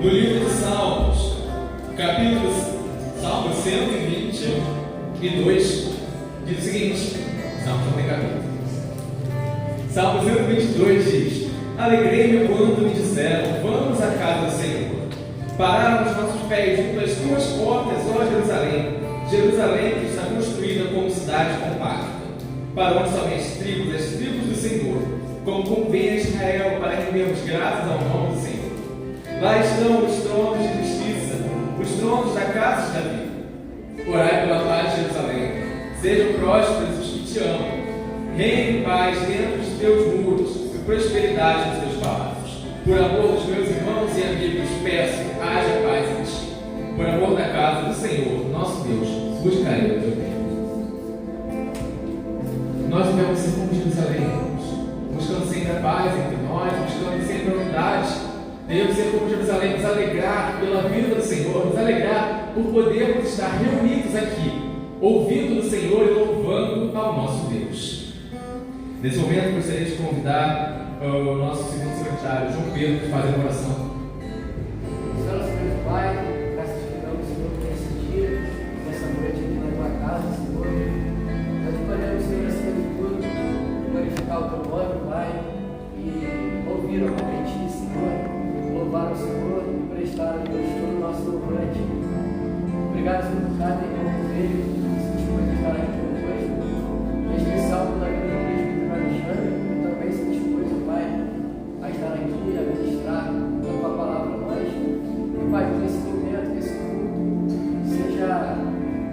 no livro de Salmos, capítulo Salmo 122, diz o seguinte: Salmo não tem capítulo. Salmo 122 diz: Alegrei-me quando me disseram, vamos à casa do Senhor. Pararam os nossos pés junto às tuas portas, ó Jerusalém. Jerusalém que está construída como cidade compacta, para onde somente as tribos do Senhor, como convém a Israel, para rendermos graças ao nome do Senhor. Lá estão os tronos de justiça, os tronos da casa de Davi. Orai pela paz de Jerusalém. Sejam prósperos os que te amam. Reine em paz dentro dos teus muros e prosperidade nos teus palácios. Por amor dos meus irmãos e amigos, peço, haja paz em ti. Por amor da casa do Senhor, nosso Deus, buscarei o teu bem. Nós devemos ser como Jerusalém, irmãos, buscando sempre a paz entre nós, buscando sempre a unidade. Devemos ser como Jerusalém, nos alegrar pela vida do Senhor, nos alegrar por podermos estar reunidos aqui, ouvindo do Senhor e louvando ao nosso Deus. Nesse momento, gostaria de convidar o nosso segundo secretário, João Pedro, para fazer uma oração. Senhor, Pai, graças te damos, Senhor, por esse dia, por essa noite aqui na tua casa, Senhor. Nós te podemos, Senhor, acima de tudo, glorificar o teu nome, Pai, e ouvir a ti, Senhor, louvar o Senhor e prestar a Deus todo o nosso louvor a ti. Obrigado, Senhor, por cada irmão que veio, se dispôs a estar aqui conosco, em especial pela vida do presbítero Alexandre, que também se dispôs, Pai, a estar aqui, a ministrar a tua palavra a nós. E, Pai, que esse momento, que esse culto seja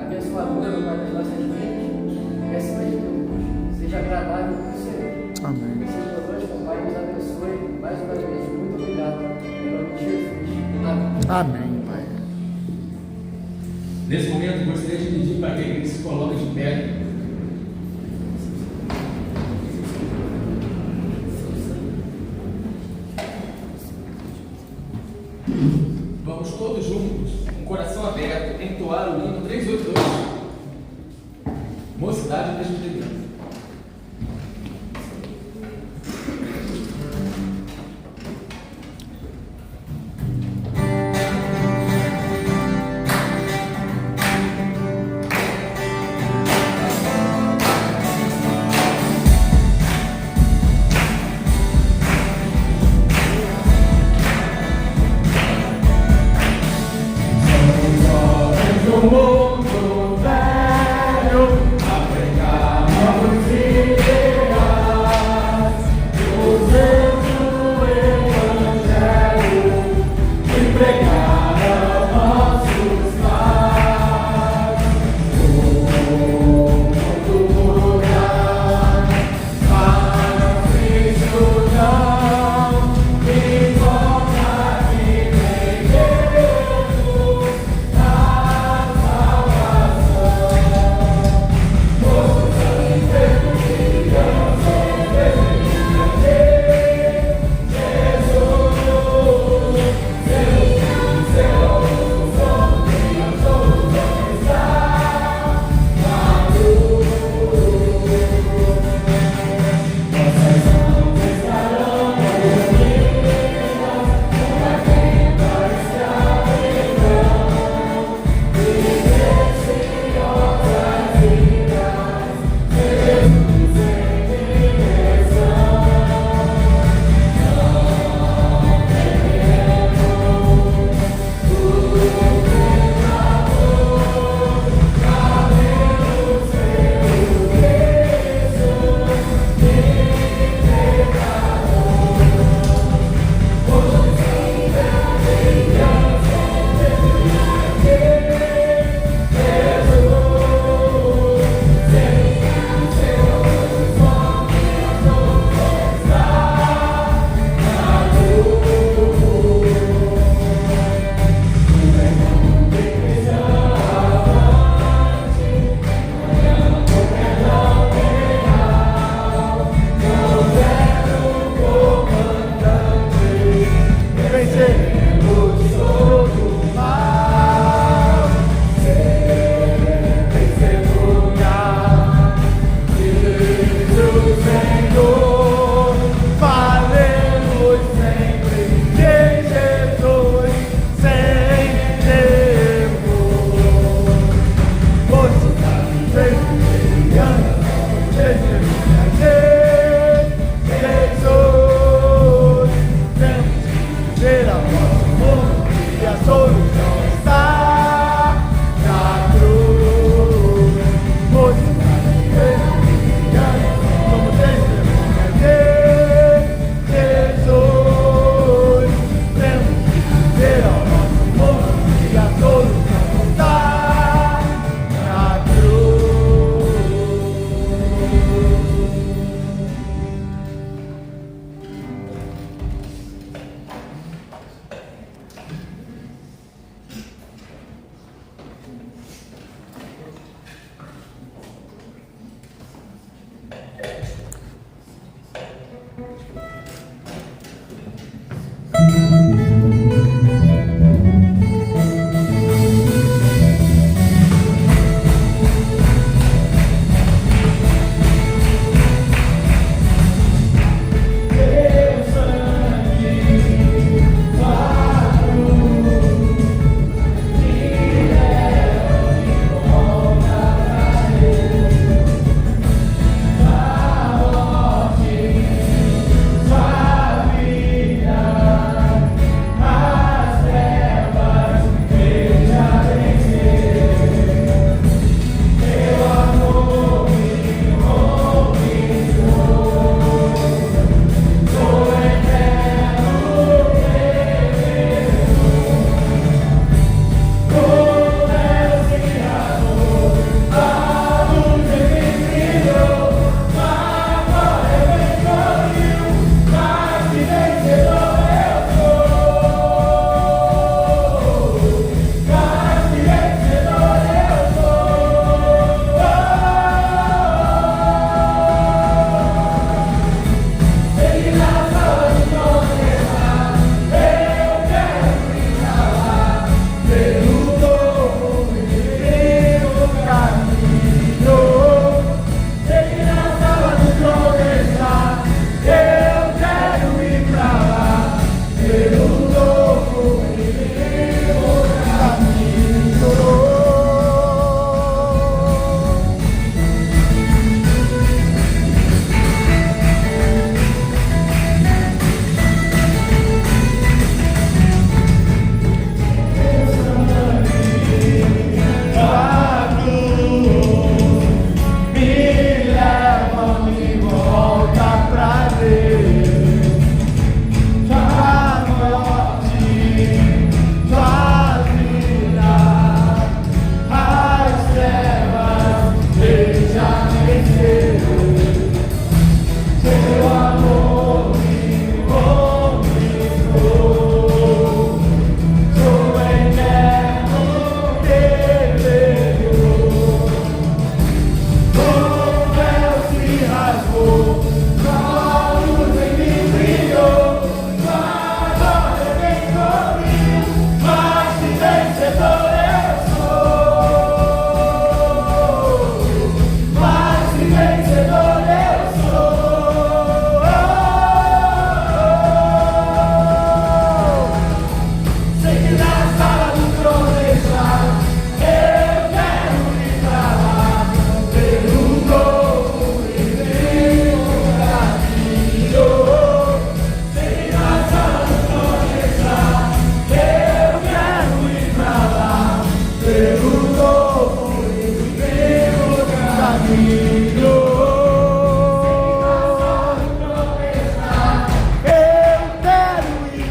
abençoador, Pai, nas nossas vidas, e acima de tudo, seja agradável para o Senhor. Amém. Seja conosco, Pai, nos abençoe mais uma vez. Muito obrigado. Em nome de Jesus. Amém. Amém, Pai. Nesse momento, gostaria de pedir para que a igreja se coloque de pé. Vamos todos juntos, com o coração aberto, entoar o hino 382, Mocidade Presbiteriana. Mundo velho, a pregar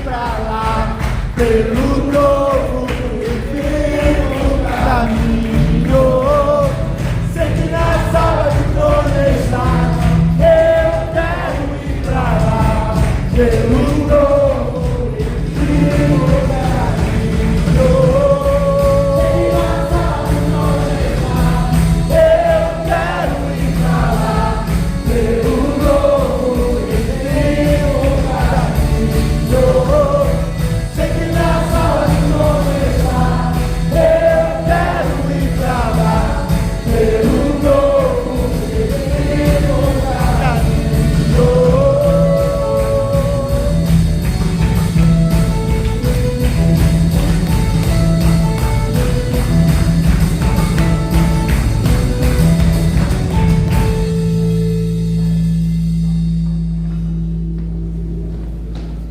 pra lá, pelo novo e vivo caminho. Sei que nas aulas de começar, eu quero ir pra lá, pelo novo e vivo caminho.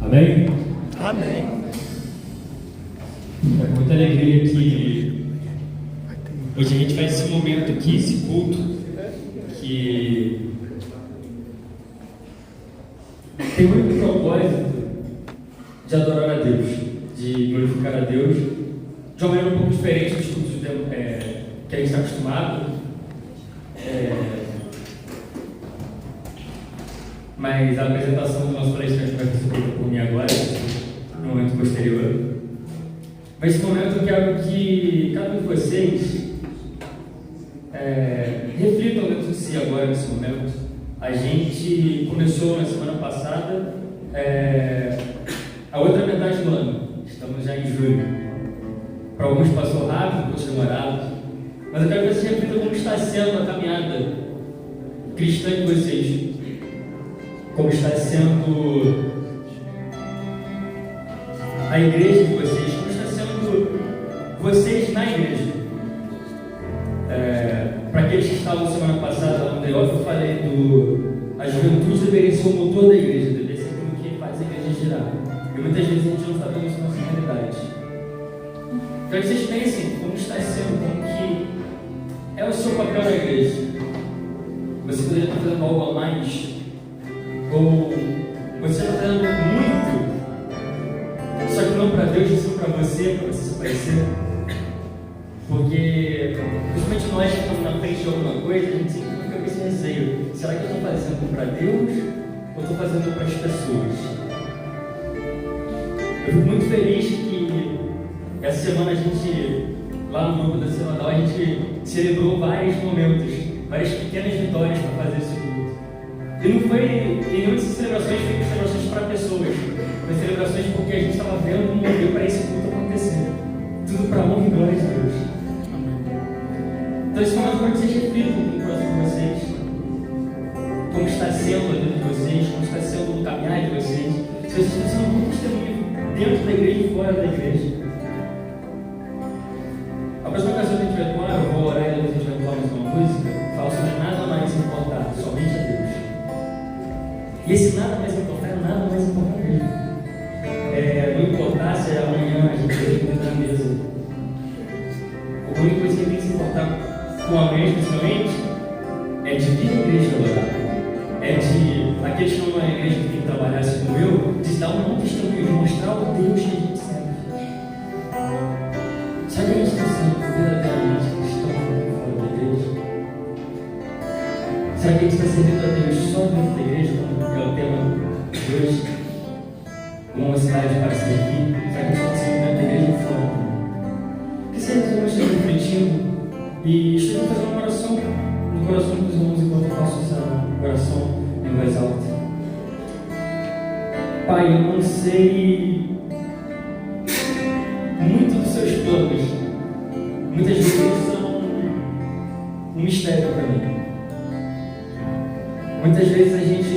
Amém? Amém. É com muita alegria que hoje a gente faz esse momento aqui, esse culto, que tem o único propósito de adorar a Deus, de glorificar a Deus, de uma maneira um pouco diferente dos cultos que a gente está acostumado. Mas a apresentação do nosso palestrante vai ser feita por mim agora, no momento posterior. Mas esse momento eu quero que cada um de vocês reflitam dentro de si agora, nesse momento. A gente começou na semana passada a outra metade do ano. Estamos já em julho. Para alguns passou rápido, outros demorado. Mas eu quero que vocês reflitam como está sendo a caminhada cristã de vocês. Como está sendo a igreja de vocês, como está sendo vocês na igreja. Para aqueles que estavam semana passada no The Office, eu falei a juventude deveria ser o motor da igreja, deveria ser aquilo que faz a igreja girar. E muitas vezes a gente não está vendo isso na nossa realidade. Então vocês pensem como está sendo, como que é o seu papel na igreja. Você poderia estar fazendo algo a mais? Ou você está fazendo muito, só que não para Deus, e sim para você se aparecer? Porque, principalmente nós que estamos na frente de alguma coisa, a gente sempre fica com esse receio. Será que eu estou fazendo para Deus ou estou fazendo para as pessoas? Eu fico muito feliz que essa semana a gente, lá no grupo da Semanal, a gente celebrou vários momentos, várias pequenas vitórias para fazer esse culto. E não foi, em nenhuma dessas celebrações, foi celebrações para pessoas. Foi celebrações porque a gente estava vendo um mover para esse culto acontecer. Tudo para a honra e glória de Deus. Então esse momento eu quero que vocês reflitam no coração de vocês. Como está sendo a vida de vocês, como está sendo o caminhar de vocês. Se vocês estão sendo muito testemunho dentro da igreja e fora da igreja. A próxima canção que a gente vai atuar, eu vou orar e depois a gente vai atuar mais uma música, fala sobre nada mais importar, somente a Deus. E esse nada mais importar é nada mais importante mesmo. Não importar se amanhã a gente vai na mesa. A única coisa que tem que se importar com a mesa, principalmente, é de vir à igreja adorar. É de aqueles que não vão à igreja que tem que trabalhar assim como eu, de dar um bom testemunho, de mostrar o Deus que a gente serve. Será que a gente está sendo verdadeiramente cristão fora da igreja? Será que a gente está servindo a Deus só dentro da igreja, como é o tema de hoje? Uma cidade para servir? Será que a gente está servindo dentro da igreja ou fora? Porque se a gente não estiver refletindo e estou fazendo uma oração no coração dos irmãos enquanto eu faço essa oração em voz alta. Pai, eu não sei muito dos seus planos. Muitas vezes são um mistério para mim. Muitas vezes a gente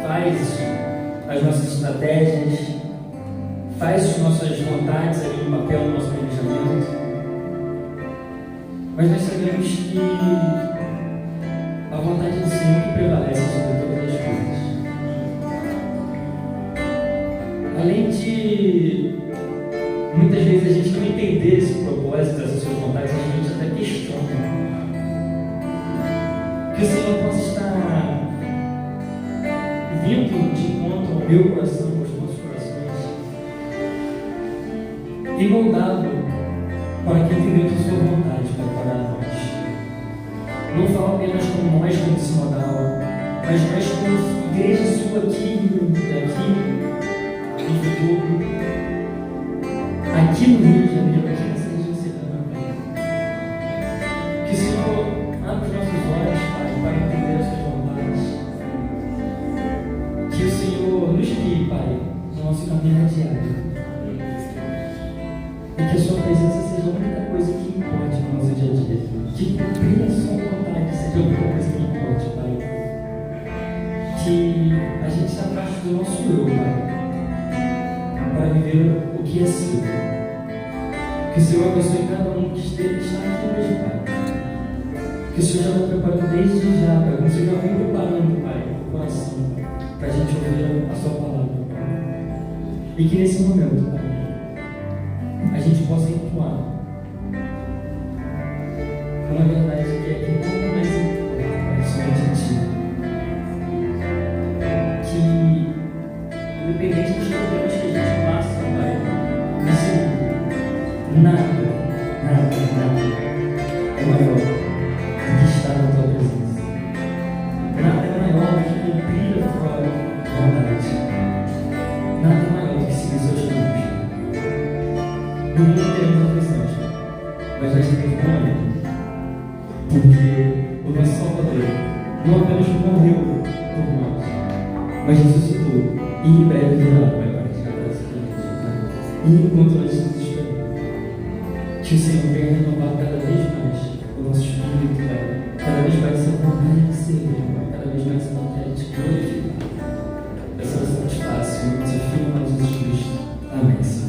faz as nossas estratégias, faz as nossas vontades ali no papel, no nosso planejamento. Mas nós sabemos que a vontade do Senhor que prevalece sobre todas as coisas. Além de muitas vezes a gente não entender esse propósito, essas suas vontades, a gente até questiona. Que o Senhor possa estar vindo de encontro ao meu coração, aos nossos corações, e moldado para que entendemos a sua vontade para nós. Não falo apenas como nós, como sinodal, mas nós como igreja sua aqui em Friburgo, aqui no Rio de Janeiro, aqui nessa região serrana. Que o Senhor abra os nossos olhos, Pai, para entender as suas vontades. Que o Senhor nos guie, Pai, no nosso caminho diário. E que a sua presença seja a única coisa que importe no nosso dia a dia. Que cumprir a sua vontade seja a única coisa que importe, Pai. Que a gente se afaste do nosso eu, Pai, para viver o que é seu. Que o Senhor abençoe cada um que está aqui hoje, Pai. Que o Senhor já está preparando desde já, Pai. Que o Senhor já vem preparando, Pai, o coração, para a gente ouvir a sua palavra, Pai. E que nesse momento, Pai, a gente possa entoar uma verdade que é que nada mais importa, Pai, somente Ti. Que, independente dos problemas que a gente passa, Pai, nesse mundo, nada é maior do que estar na Tua presença. Nada é maior do que cumprir a Tua vontade. Nada é maior do que seguir Seus caminhos. No mundo teremos aflições, mas nós teremos bom ânimo, porque o nosso Salvador não apenas morreu por nós, mas ressuscitou e em breve virá, Pai, para resgatar esse planeta. E enquanto nós estamos esperando, que o Senhor venha renovar cada vez mais o nosso espírito, Pai, cada vez mais essa vontade de servir, Pai, cada vez mais essa vontade de glorificar. Essa oração te faço, em nome do Seu Filho, nosso Jesus Cristo. Amém, Senhor.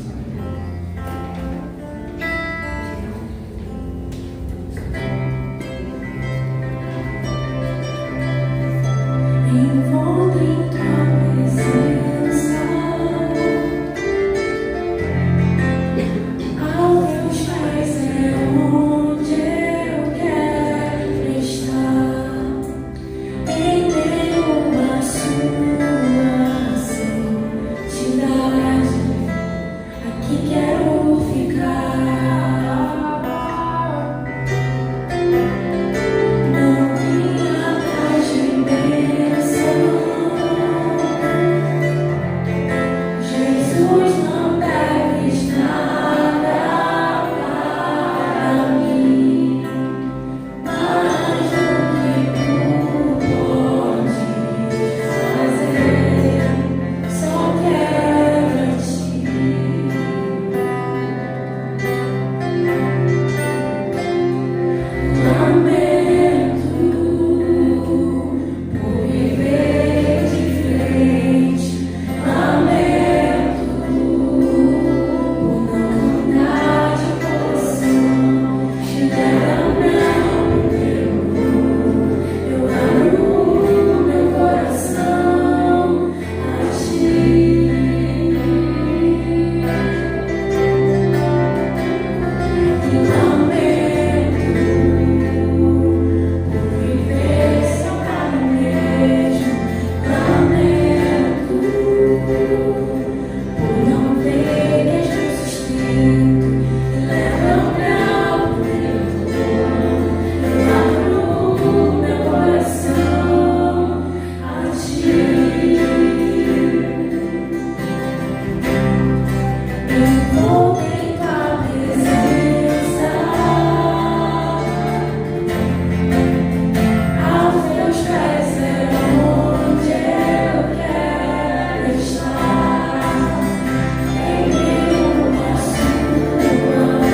Envolve em Tua presença, aos Teus pés é onde eu quero estar. Em meio à Sua santidade, aqui quero ficar. Não vim atrás de bênção. Jesus, não deves nada para mim, mais do que Tu podes fazer. Só quero a Ti. Lamento por viver diferente. Lamento por não andar de coração. Chegando não primeiro, eu abro meu coração a Ti. Lamento por viver seu caminho. Lamento por não ver que és meu sustento. Leva-me ao Criador. Eu abro meu coração a Ti. Envolve em Tua presença, aos Teus pés é onde eu quero estar. Em meio à Sua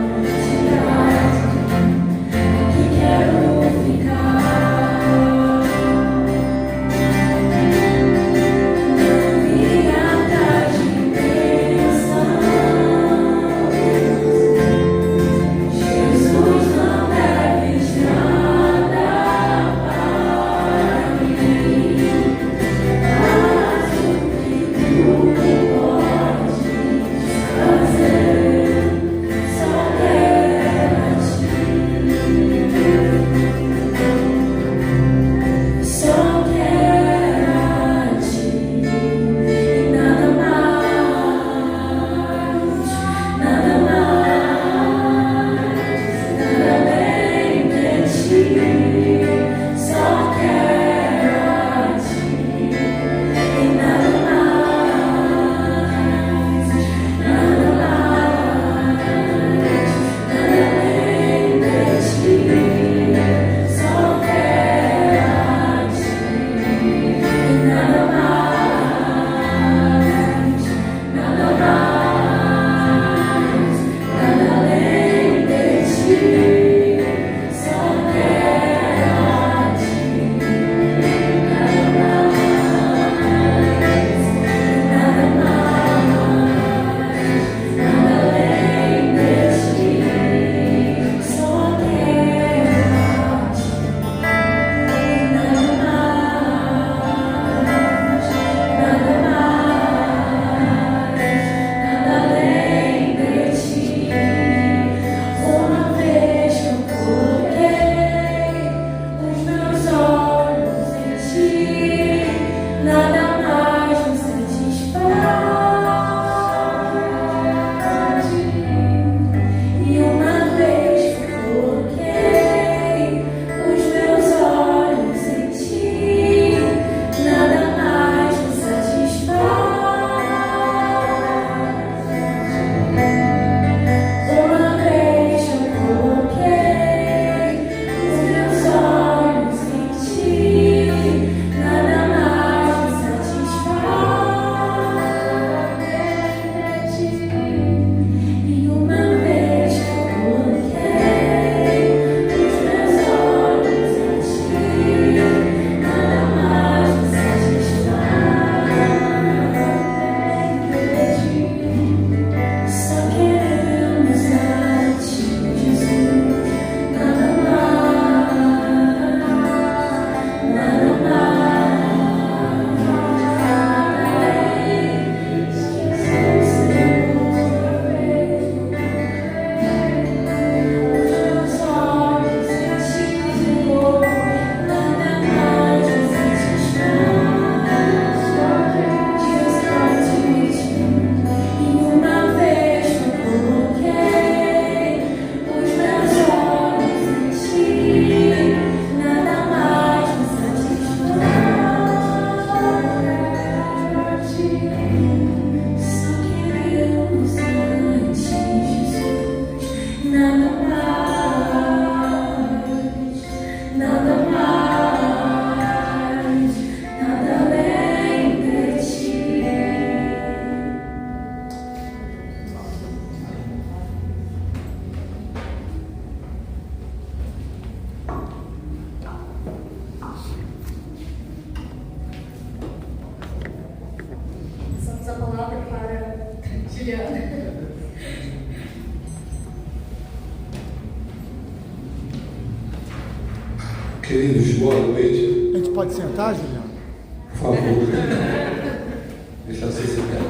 santidade, aqui quero ficar. Não vim atrás de bênção. Juliana. Queridos, boa noite. A gente pode sentar, Juliano? Por favor. Deixa você sentar.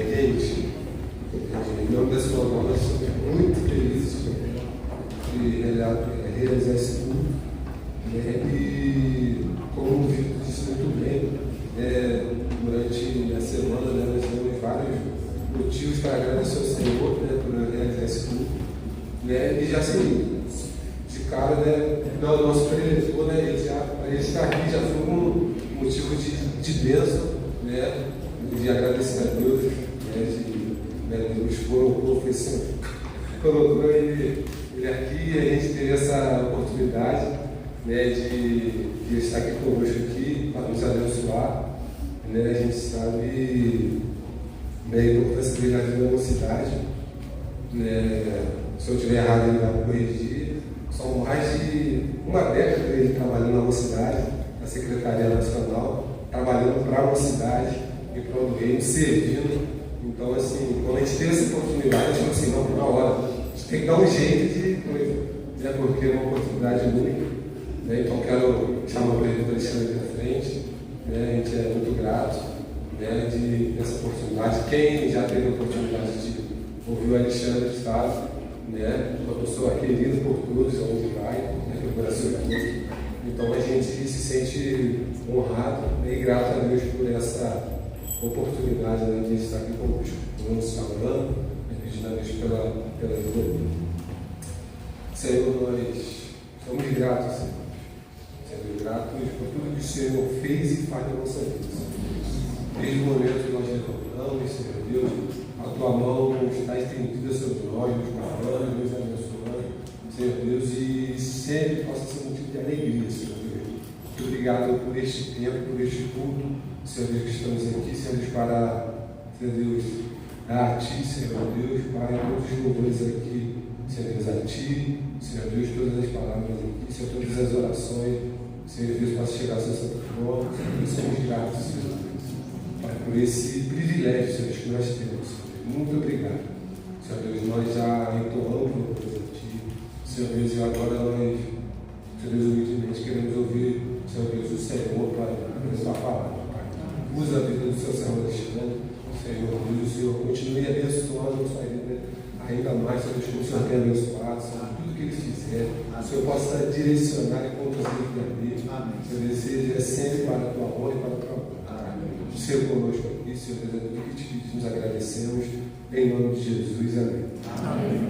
Gente, em nome da sua mão, nós somos muito felizes de realizar esse culto. E, como o Vitor disse muito bem, durante a semana nós temos vários motivos para agradecer ao Senhor por realizar esse culto. E já assim, de cara, o nosso preletor, a gente está aqui já foi um motivo de bênção, de agradecer a Deus, Deus colocou ele aqui e a gente teve essa oportunidade de estar aqui conosco aqui para nos abençoar. A gente sabe a importância dele na vida da mocidade. Se eu estiver errado, ele vai corrigir. São mais de uma década ele trabalhando na mocidade, na Secretaria Nacional, trabalhando para a mocidade e para o reino, servindo. Então, assim, quando a gente teve essa oportunidade, a gente falou assim, não, na hora, a gente tem que dar um jeito de coisa, porque é uma oportunidade única. Então, quero chamar o presidente Alexandre à frente. A gente é muito grato dessa oportunidade. Quem já teve a oportunidade de ouvir o Alexandre, sabe? Uma pessoa querida por todos, onde vai, pelo Brasil todo. Então a gente se sente honrado e grato a Deus por essa oportunidade de estar aqui conosco. Vamos falando, pedindo a Deus pela vida dele. Senhor, nós somos gratos, Senhor. Somos gratos por tudo que o Senhor fez e faz na nossa vida. Desde o momento que nós levantamos, Senhor Deus, a tua mão está estendida sobre nós, nos guardando, nos abençoando, Senhor Deus, e sempre possa ser um motivo de alegria, Senhor Deus. Muito obrigado por este tempo, por este culto, Senhor Deus, que estamos aqui, Senhor Deus, para, Senhor Deus, a Ti, Senhor Deus, Pai, todos os louvores aqui, Senhor Deus, a Ti, Senhor Deus, todas as palavras aqui, Senhor, todas as orações, Senhor Deus, para chegar a Sua Santa Cruz, e somos gratos, Senhor Deus, Pai, por esse privilégio, Senhor Deus, que nós temos. Muito obrigado. Senhor Deus, nós já entoamos louvores a Ti. Senhor Deus, e agora nós, Senhor Deus, humildemente queremos ouvir, Senhor Deus, o Senhor, Pai, a Sua palavra, Pai. Usa a vida do Seu servo Alexandre, Senhor Deus, o Senhor continue abençoando a sua vida ainda mais, Senhor Deus, como o Senhor tem abençoado, Senhor, tudo que eles fizerem, o Senhor possa direcionar e conduzir a vida dele. Senhor Deus, seja sempre para a Tua honra e para a Tua glória. Seja conosco aqui, Senhor Deus, é tudo que te pedimos, agradecemos, em nome de Jesus, amém. Amém.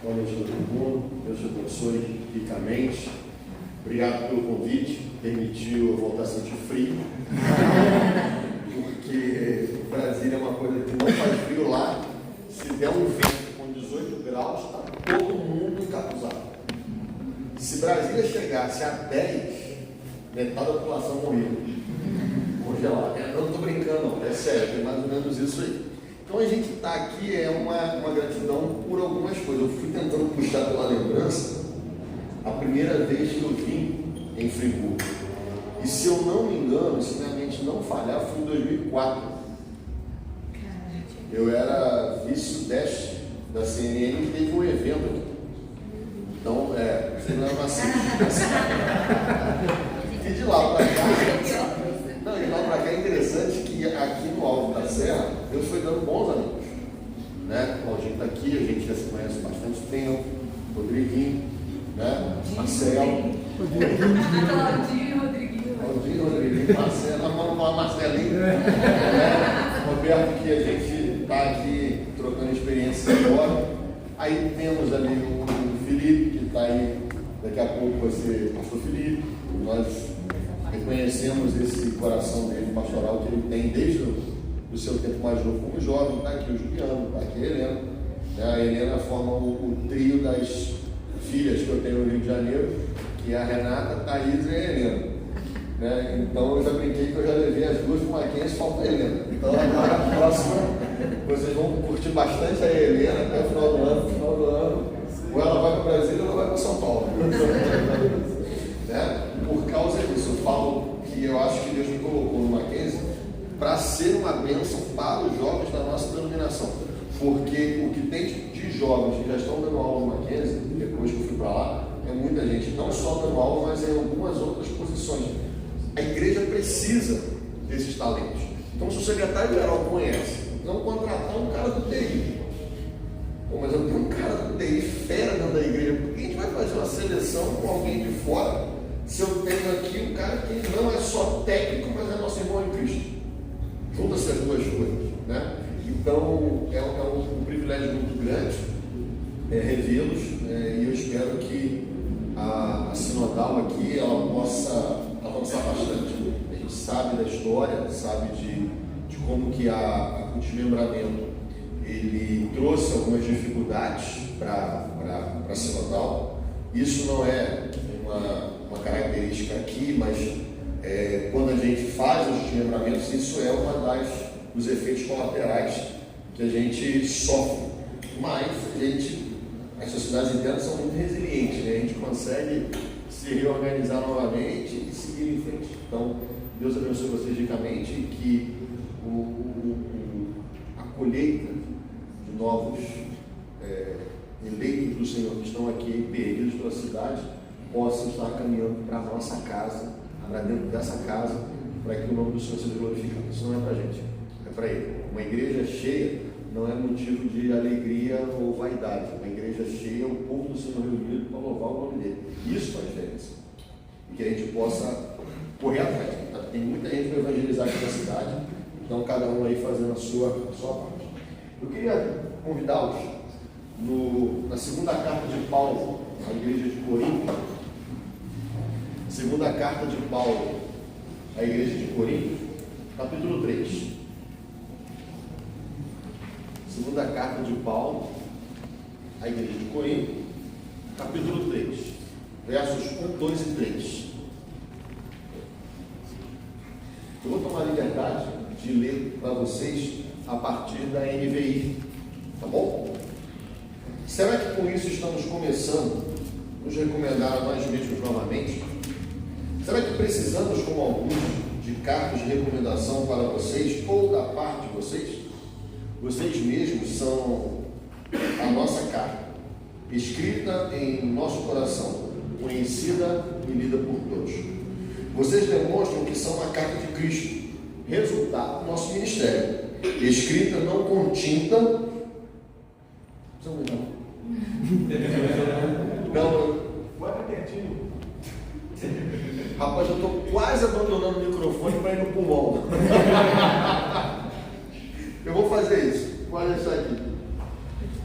Boa noite a todo mundo, Deus te abençoe ricamente. Obrigado pelo convite, permitiu eu voltar a sentir frio, porque o Brasil é uma coisa que não faz frio lá. Se der um vento com 18 graus, está todo mundo encapuzado. Se Brasília chegasse a 10, metade da população morria. Congelado. Eu não estou brincando, não, é sério, é mais ou menos isso aí. Então a gente está aqui, é uma gratidão por algumas coisas. Eu fui tentando puxar pela lembrança a primeira vez que eu vim em Friburgo. E se eu não me engano, se minha mente não falhar, foi em 2004. Eu era vice-sudeste da CNN que teve um evento aqui. Então, você não era E de lá para cá. Não, de lá para cá é interessante que aqui no Alto da Serra, Deus foi dando bons amigos. O Claudinho está aqui, a gente já se conhece há bastante tempo. Rodriguinho, Marcelo. Rodriguinho, Marcelo, Marcelinho. Roberto, que a gente está aqui trocando experiência agora. Aí temos ali o Felipe, que está aí, daqui a pouco vai ser o pastor Felipe. Nós reconhecemos esse coração dele pastoral que ele tem desde o seu tempo mais novo como jovem. Está aqui o Juliano, está aqui a Helena. A Helena forma o trio das filhas que eu tenho no Rio de Janeiro, que é a Renata, a Thaís e a Helena. Então eu já brinquei que eu já levei as duas para o Mackenzie, falta a Helena. Então agora a próxima, vocês vão curtir bastante a Helena até o final do ano. Ou ela vai para Brasília ou ela vai para São Paulo. Por causa disso, eu falo que eu acho que Deus me colocou numa para ser uma bênção para os jovens da nossa denominação. Porque o que tem de jovens que já estão dando aula no Mackenzie, depois que eu fui para lá, é muita gente, não só dando aula, mas em algumas outras posições. A igreja precisa desses talentos. Então, se o secretário-geral conhece, não contratar um cara do TI. Pô, mas eu tenho um cara do TI fera dentro da igreja, por que a gente vai fazer uma seleção com alguém de fora, se eu tenho aqui um cara que não é só técnico, mas é nosso irmão em Cristo? Junta-se as duas coisas, né? Então, é um privilégio muito grande revê-los, e eu espero que a sinodal aqui ela possa avançar bastante. A gente sabe da história, sabe de como que o desmembramento ele trouxe algumas dificuldades para a sinodal. Isso não é uma característica aqui, mas quando a gente faz os desmembramentos, isso é uma dos efeitos colaterais que a gente sofre. Mas as sociedades internas são muito resilientes, né? A gente consegue se reorganizar novamente e seguir em frente. Então, Deus abençoe vocês ricamente e que a colheita de novos eleitos do Senhor que estão aqui perdidos pela cidade possam estar caminhando para a nossa casa, para dentro dessa casa, para que o nome do Senhor seja glorificado. Isso não é para a gente, é para Ele. Uma igreja cheia não é motivo de alegria ou vaidade. Uma igreja cheia é o povo do Senhor reunido para louvar o nome dele. Isso faz diferença. E que a gente possa correr atrás. Tem muita gente para evangelizar aqui na cidade, então cada um aí fazendo a sua parte. Eu queria convidá-los na segunda carta de Paulo à igreja de Corinto. Segunda carta de Paulo à igreja de Corinto, capítulo 3. Segunda carta de Paulo à igreja de Corinto, capítulo 3, versos 1, 2 e 3. Eu vou tomar a liberdade de ler para vocês a partir da NVI, tá bom? Será que com isso estamos começando a nos recomendar a nós mesmos novamente? Será que precisamos, como alguns, de cartas de recomendação para vocês ou da parte de vocês? Vocês mesmos são a nossa carta, escrita em nosso coração, conhecida e lida por todos. Vocês demonstram que são uma carta de Cristo, resultado do nosso ministério, escrita não com tinta. Não, Bota pertinho. rapaz, eu estou quase abandonando o microfone para ir no pulmão. Eu vou fazer isso. Olha isso aqui.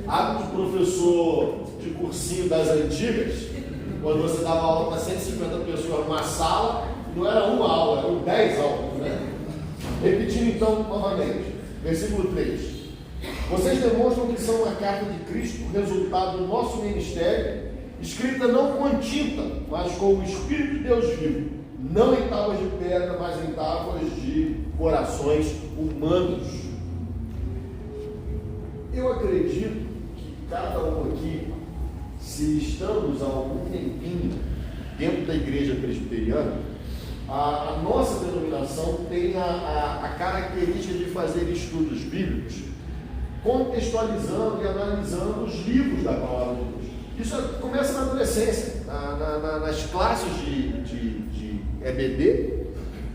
Hábito de professor de cursinho das antigas, quando você dava aula para 150 pessoas numa sala, não era uma aula, eram 10 aulas, né? Repetindo então novamente, versículo 3. Vocês demonstram que são uma carta de Cristo, resultado do nosso ministério, escrita não com tinta, mas com o Espírito de Deus vivo, não em tábuas de pedra, mas em tábuas de corações humanos. Eu acredito que cada um aqui, se estamos há algum tempinho dentro da igreja presbiteriana, a nossa denominação tem a característica de fazer estudos bíblicos, contextualizando e analisando os livros da palavra de Deus. Isso começa na adolescência, nas classes de EBD,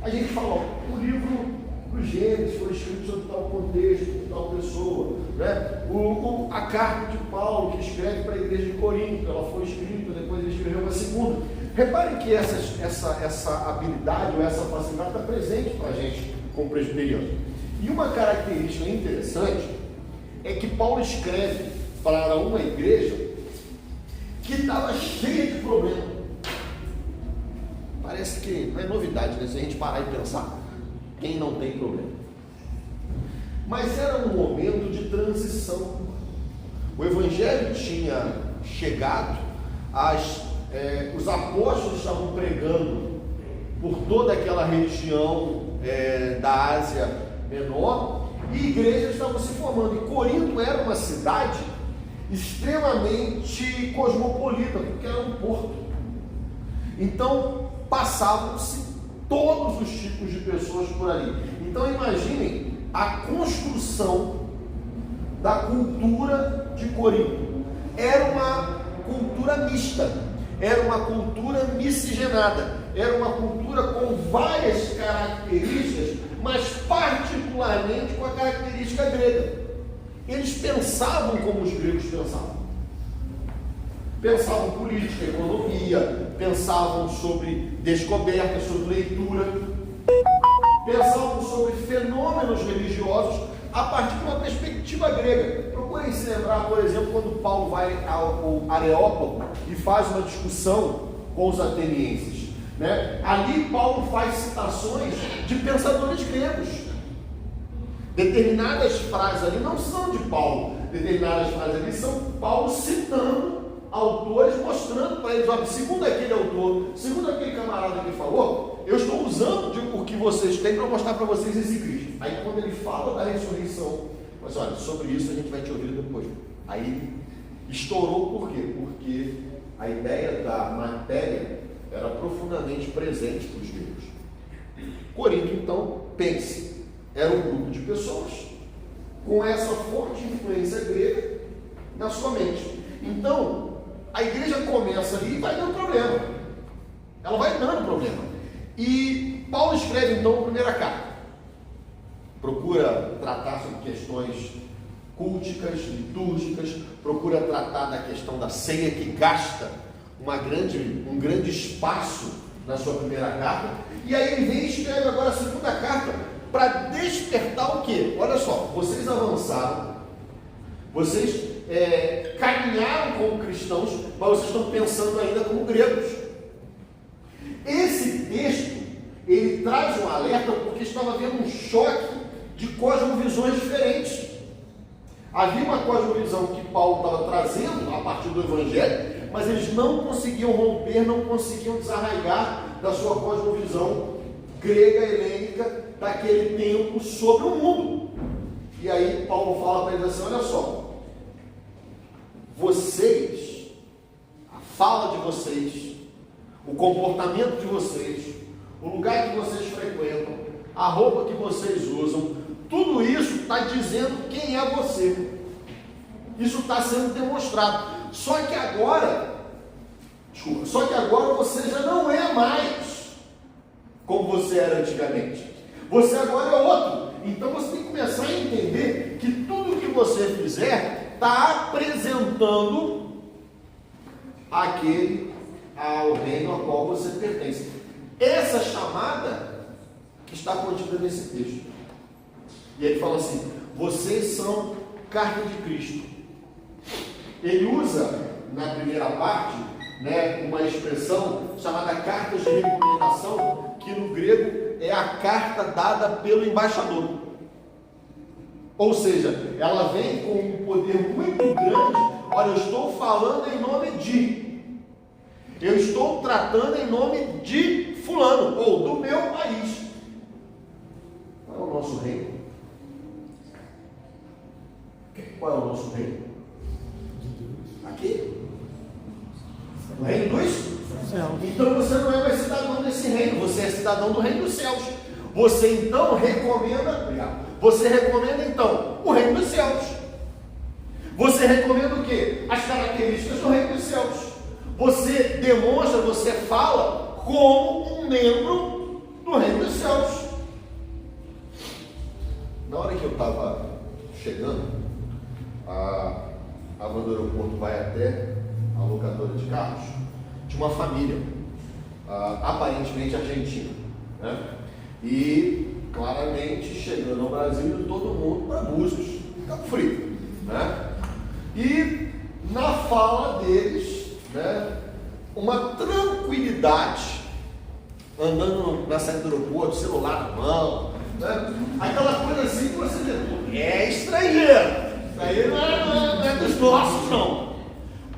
a gente fala, ó, o livro do Gênesis foi escrito sobre tal contexto, por tal pessoa, né? A carta de Paulo, que escreve para a igreja de Corinto, ela foi escrita, depois ele escreveu uma segunda. Reparem que essa habilidade ou essa facilidade está presente para a gente como presbiteriano. E uma característica interessante é que Paulo escreve para uma igreja que estava cheia de problemas. Parece que não é novidade, né? Se a gente parar e pensar, quem não tem problema? Mas era um momento de transição. O evangelho tinha chegado, os apóstolos estavam pregando por toda aquela região da Ásia Menor, e igrejas estavam se formando. E Corinto era uma cidade extremamente cosmopolita, porque era um porto. Então passavam-se todos os tipos de pessoas por ali. Então imaginem a construção da cultura de Corinto. Era uma cultura mista, era uma cultura miscigenada, era uma cultura com várias características, mas particularmente com a característica grega. Eles pensavam como os gregos pensavam. Pensavam política, economia, pensavam sobre descoberta, sobre leitura, pensavam sobre fenômenos religiosos a partir de uma perspectiva grega. Procurem se lembrar, por exemplo, quando Paulo vai ao Areópago e faz uma discussão com os atenienses, né? Ali Paulo faz citações de pensadores gregos. Determinadas frases ali não são de Paulo, determinadas frases ali são Paulo citando autores, mostrando para eles, olha, segundo aquele autor, segundo aquele camarada que falou, eu estou usando o que vocês têm para mostrar para vocês esse Cristo. Aí quando ele fala da ressurreição, mas olha, sobre isso a gente vai te ouvir depois. Aí estourou por quê? Porque a ideia da matéria era profundamente presente para os gregos. Corinto, então, pense, era um grupo de pessoas com essa forte influência grega na sua mente. Então, a igreja começa ali e vai dando problema. Ela vai dando problema. E Paulo escreve, então, a primeira carta. Procura tratar sobre questões culticas, litúrgicas, procura tratar da questão da ceia, que gasta um grande espaço na sua primeira carta. E aí ele vem e escreve agora a segunda carta para despertar o quê? Olha só, vocês avançaram, vocês caminharam como cristãos, mas vocês estão pensando ainda como gregos. Esse texto, ele traz um alerta porque estava havendo um choque de cosmovisões diferentes. Havia uma cosmovisão que Paulo estava trazendo a partir do Evangelho, mas eles não conseguiam romper, não conseguiam desarraigar da sua cosmovisão grega, helênica, daquele tempo sobre o mundo. E aí Paulo fala para eles assim, olha só, vocês, a fala de vocês, o comportamento de vocês, o lugar que vocês frequentam, a roupa que vocês usam, tudo isso está dizendo quem é você. Isso está sendo demonstrado. Só que agora você já não é mais como você era antigamente. Você agora é outro. Então você tem que começar a entender que tudo que você fizer está apresentando ao reino ao qual você pertence. Essa chamada está contida nesse texto. E ele fala assim, vocês são carne de Cristo. Ele usa na primeira parte, né, uma expressão chamada carta de recomendação, que no grego é a carta dada pelo embaixador. Ou seja, ela vem com um poder muito grande. Olha, eu estou falando em nome de, eu estou tratando em nome de fulano, ou do meu país. Qual é o nosso reino? Qual é o nosso reino? Aqui? O reino dos céus. Então você não é mais cidadão desse reino, você é cidadão do reino dos céus. Você então recomenda, você recomenda então o reino dos céus. Você recomenda o quê? As características do reino dos céus. Você demonstra, você fala como um membro do reino dos céus. Na hora que eu estava chegando, a van do aeroporto vai até a locadora de carros, tinha uma família, aparentemente argentina, né? E claramente chegando ao Brasil, todo mundo para Búzios, Cabo Frio, né? E na fala deles, né, uma tranquilidade, andando na saída do aeroporto, celular na mão, né? Aquela coisa assim que você vê, é estrangeiro. Isso aí não é dos nossos, não.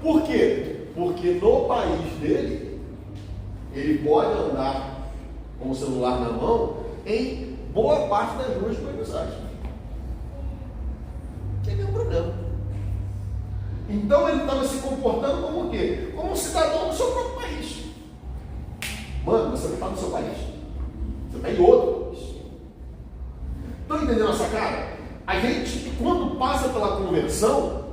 Por quê? Porque no país dele, ele pode andar com o celular na mão em boa parte das ruas de Buenos Aires. Não tem nenhum problema. Então ele estava se comportando como o quê? Como um cidadão do seu próprio país. Mano, você não está no seu país. Você está em outro país. entendendo essa cara? A gente, quando passa pela conversão,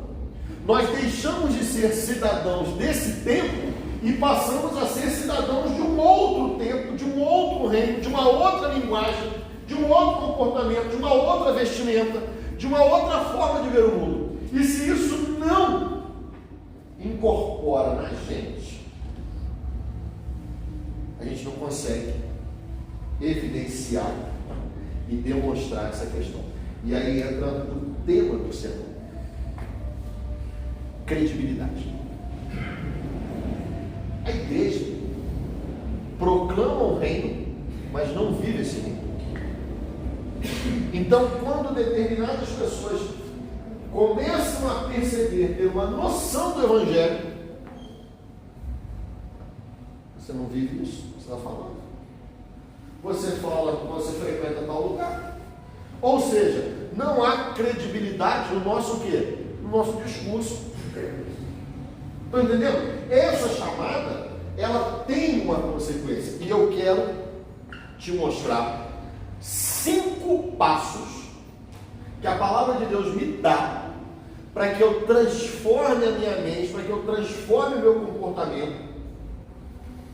nós deixamos de ser cidadãos desse tempo e passamos a ser cidadãos de um outro tempo, de um outro reino, de uma outra linguagem, de um outro comportamento, de uma outra vestimenta, de uma outra forma de ver o mundo. E se isso não incorpora na gente, a gente não consegue evidenciar e demonstrar essa questão. E aí entra o tema do sermão: credibilidade. A igreja proclama o reino, mas não vive esse reino. Então, quando determinadas pessoas começam a perceber, ter uma noção do Evangelho, você não vive isso, você está falando. Você fala que você frequenta tal lugar. Ou seja, não há credibilidade no nosso quê? No nosso discurso. Estão entendendo? Essa chamada, ela tem uma consequência. E eu quero te mostrar 5 passos que a palavra de Deus me dá para que eu transforme a minha mente, para que eu transforme o meu comportamento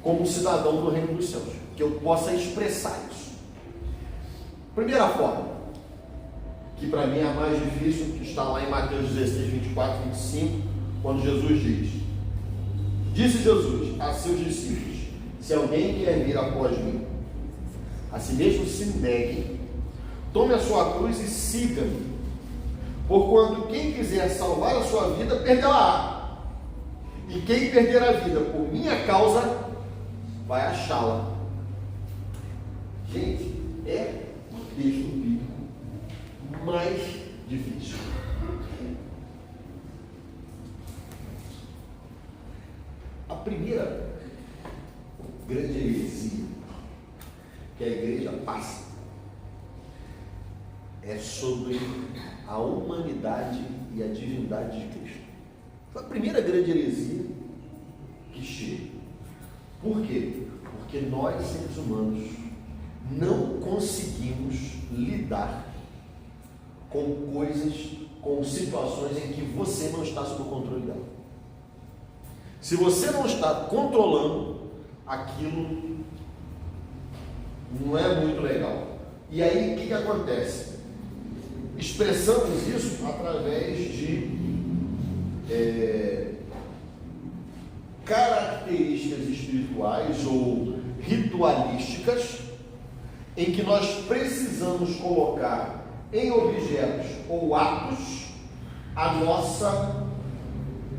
como cidadão do reino dos céus, que eu possa expressar isso. Primeira forma, que para mim é a mais difícil, que está lá em Mateus 16, 24, 25, quando Jesus diz: disse Jesus a seus discípulos: se alguém quer vir após mim, a si mesmo se negue, tome a sua cruz e siga-me. Porquanto quem quiser salvar a sua vida, perdê-la-á. E quem perder a vida por minha causa, vai achá-la. Gente, é o texto bíblico mais difícil. A primeira grande heresia que a igreja passa é sobre a humanidade e a divindade de Cristo. Foi a primeira grande heresia que chega. Por quê? Porque nós, seres humanos, não conseguimos lidar com coisas, com situações em que você não está sob o controle dela. Se você não está controlando, aquilo não é muito legal. E aí, o que acontece? Expressamos isso através de características espirituais ou ritualísticas, em que nós precisamos colocar em objetos ou atos a nossa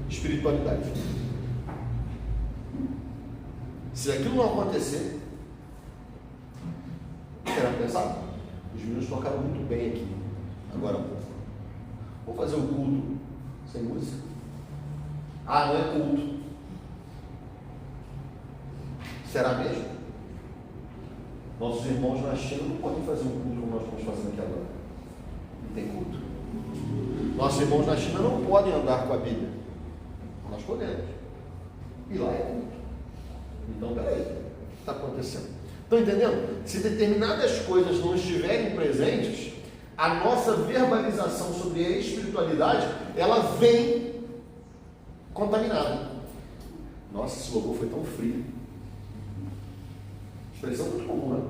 espiritualidade. Se aquilo não acontecer, será pensado? Os meninos tocaram muito bem aqui agora. Vou fazer o culto sem música? Ah, não é culto. Será mesmo? Nossos irmãos na China não podem fazer um culto como nós estamos fazendo aqui agora. Não tem culto. Nossos irmãos na China não podem andar com a Bíblia. Nós podemos. E lá é culto. Então, peraí, o que está acontecendo? Estão entendendo? Se determinadas coisas não estiverem presentes, a nossa verbalização sobre a espiritualidade, ela vem contaminada. Nossa, esse louvor foi tão frio. Expressão muito comum, né?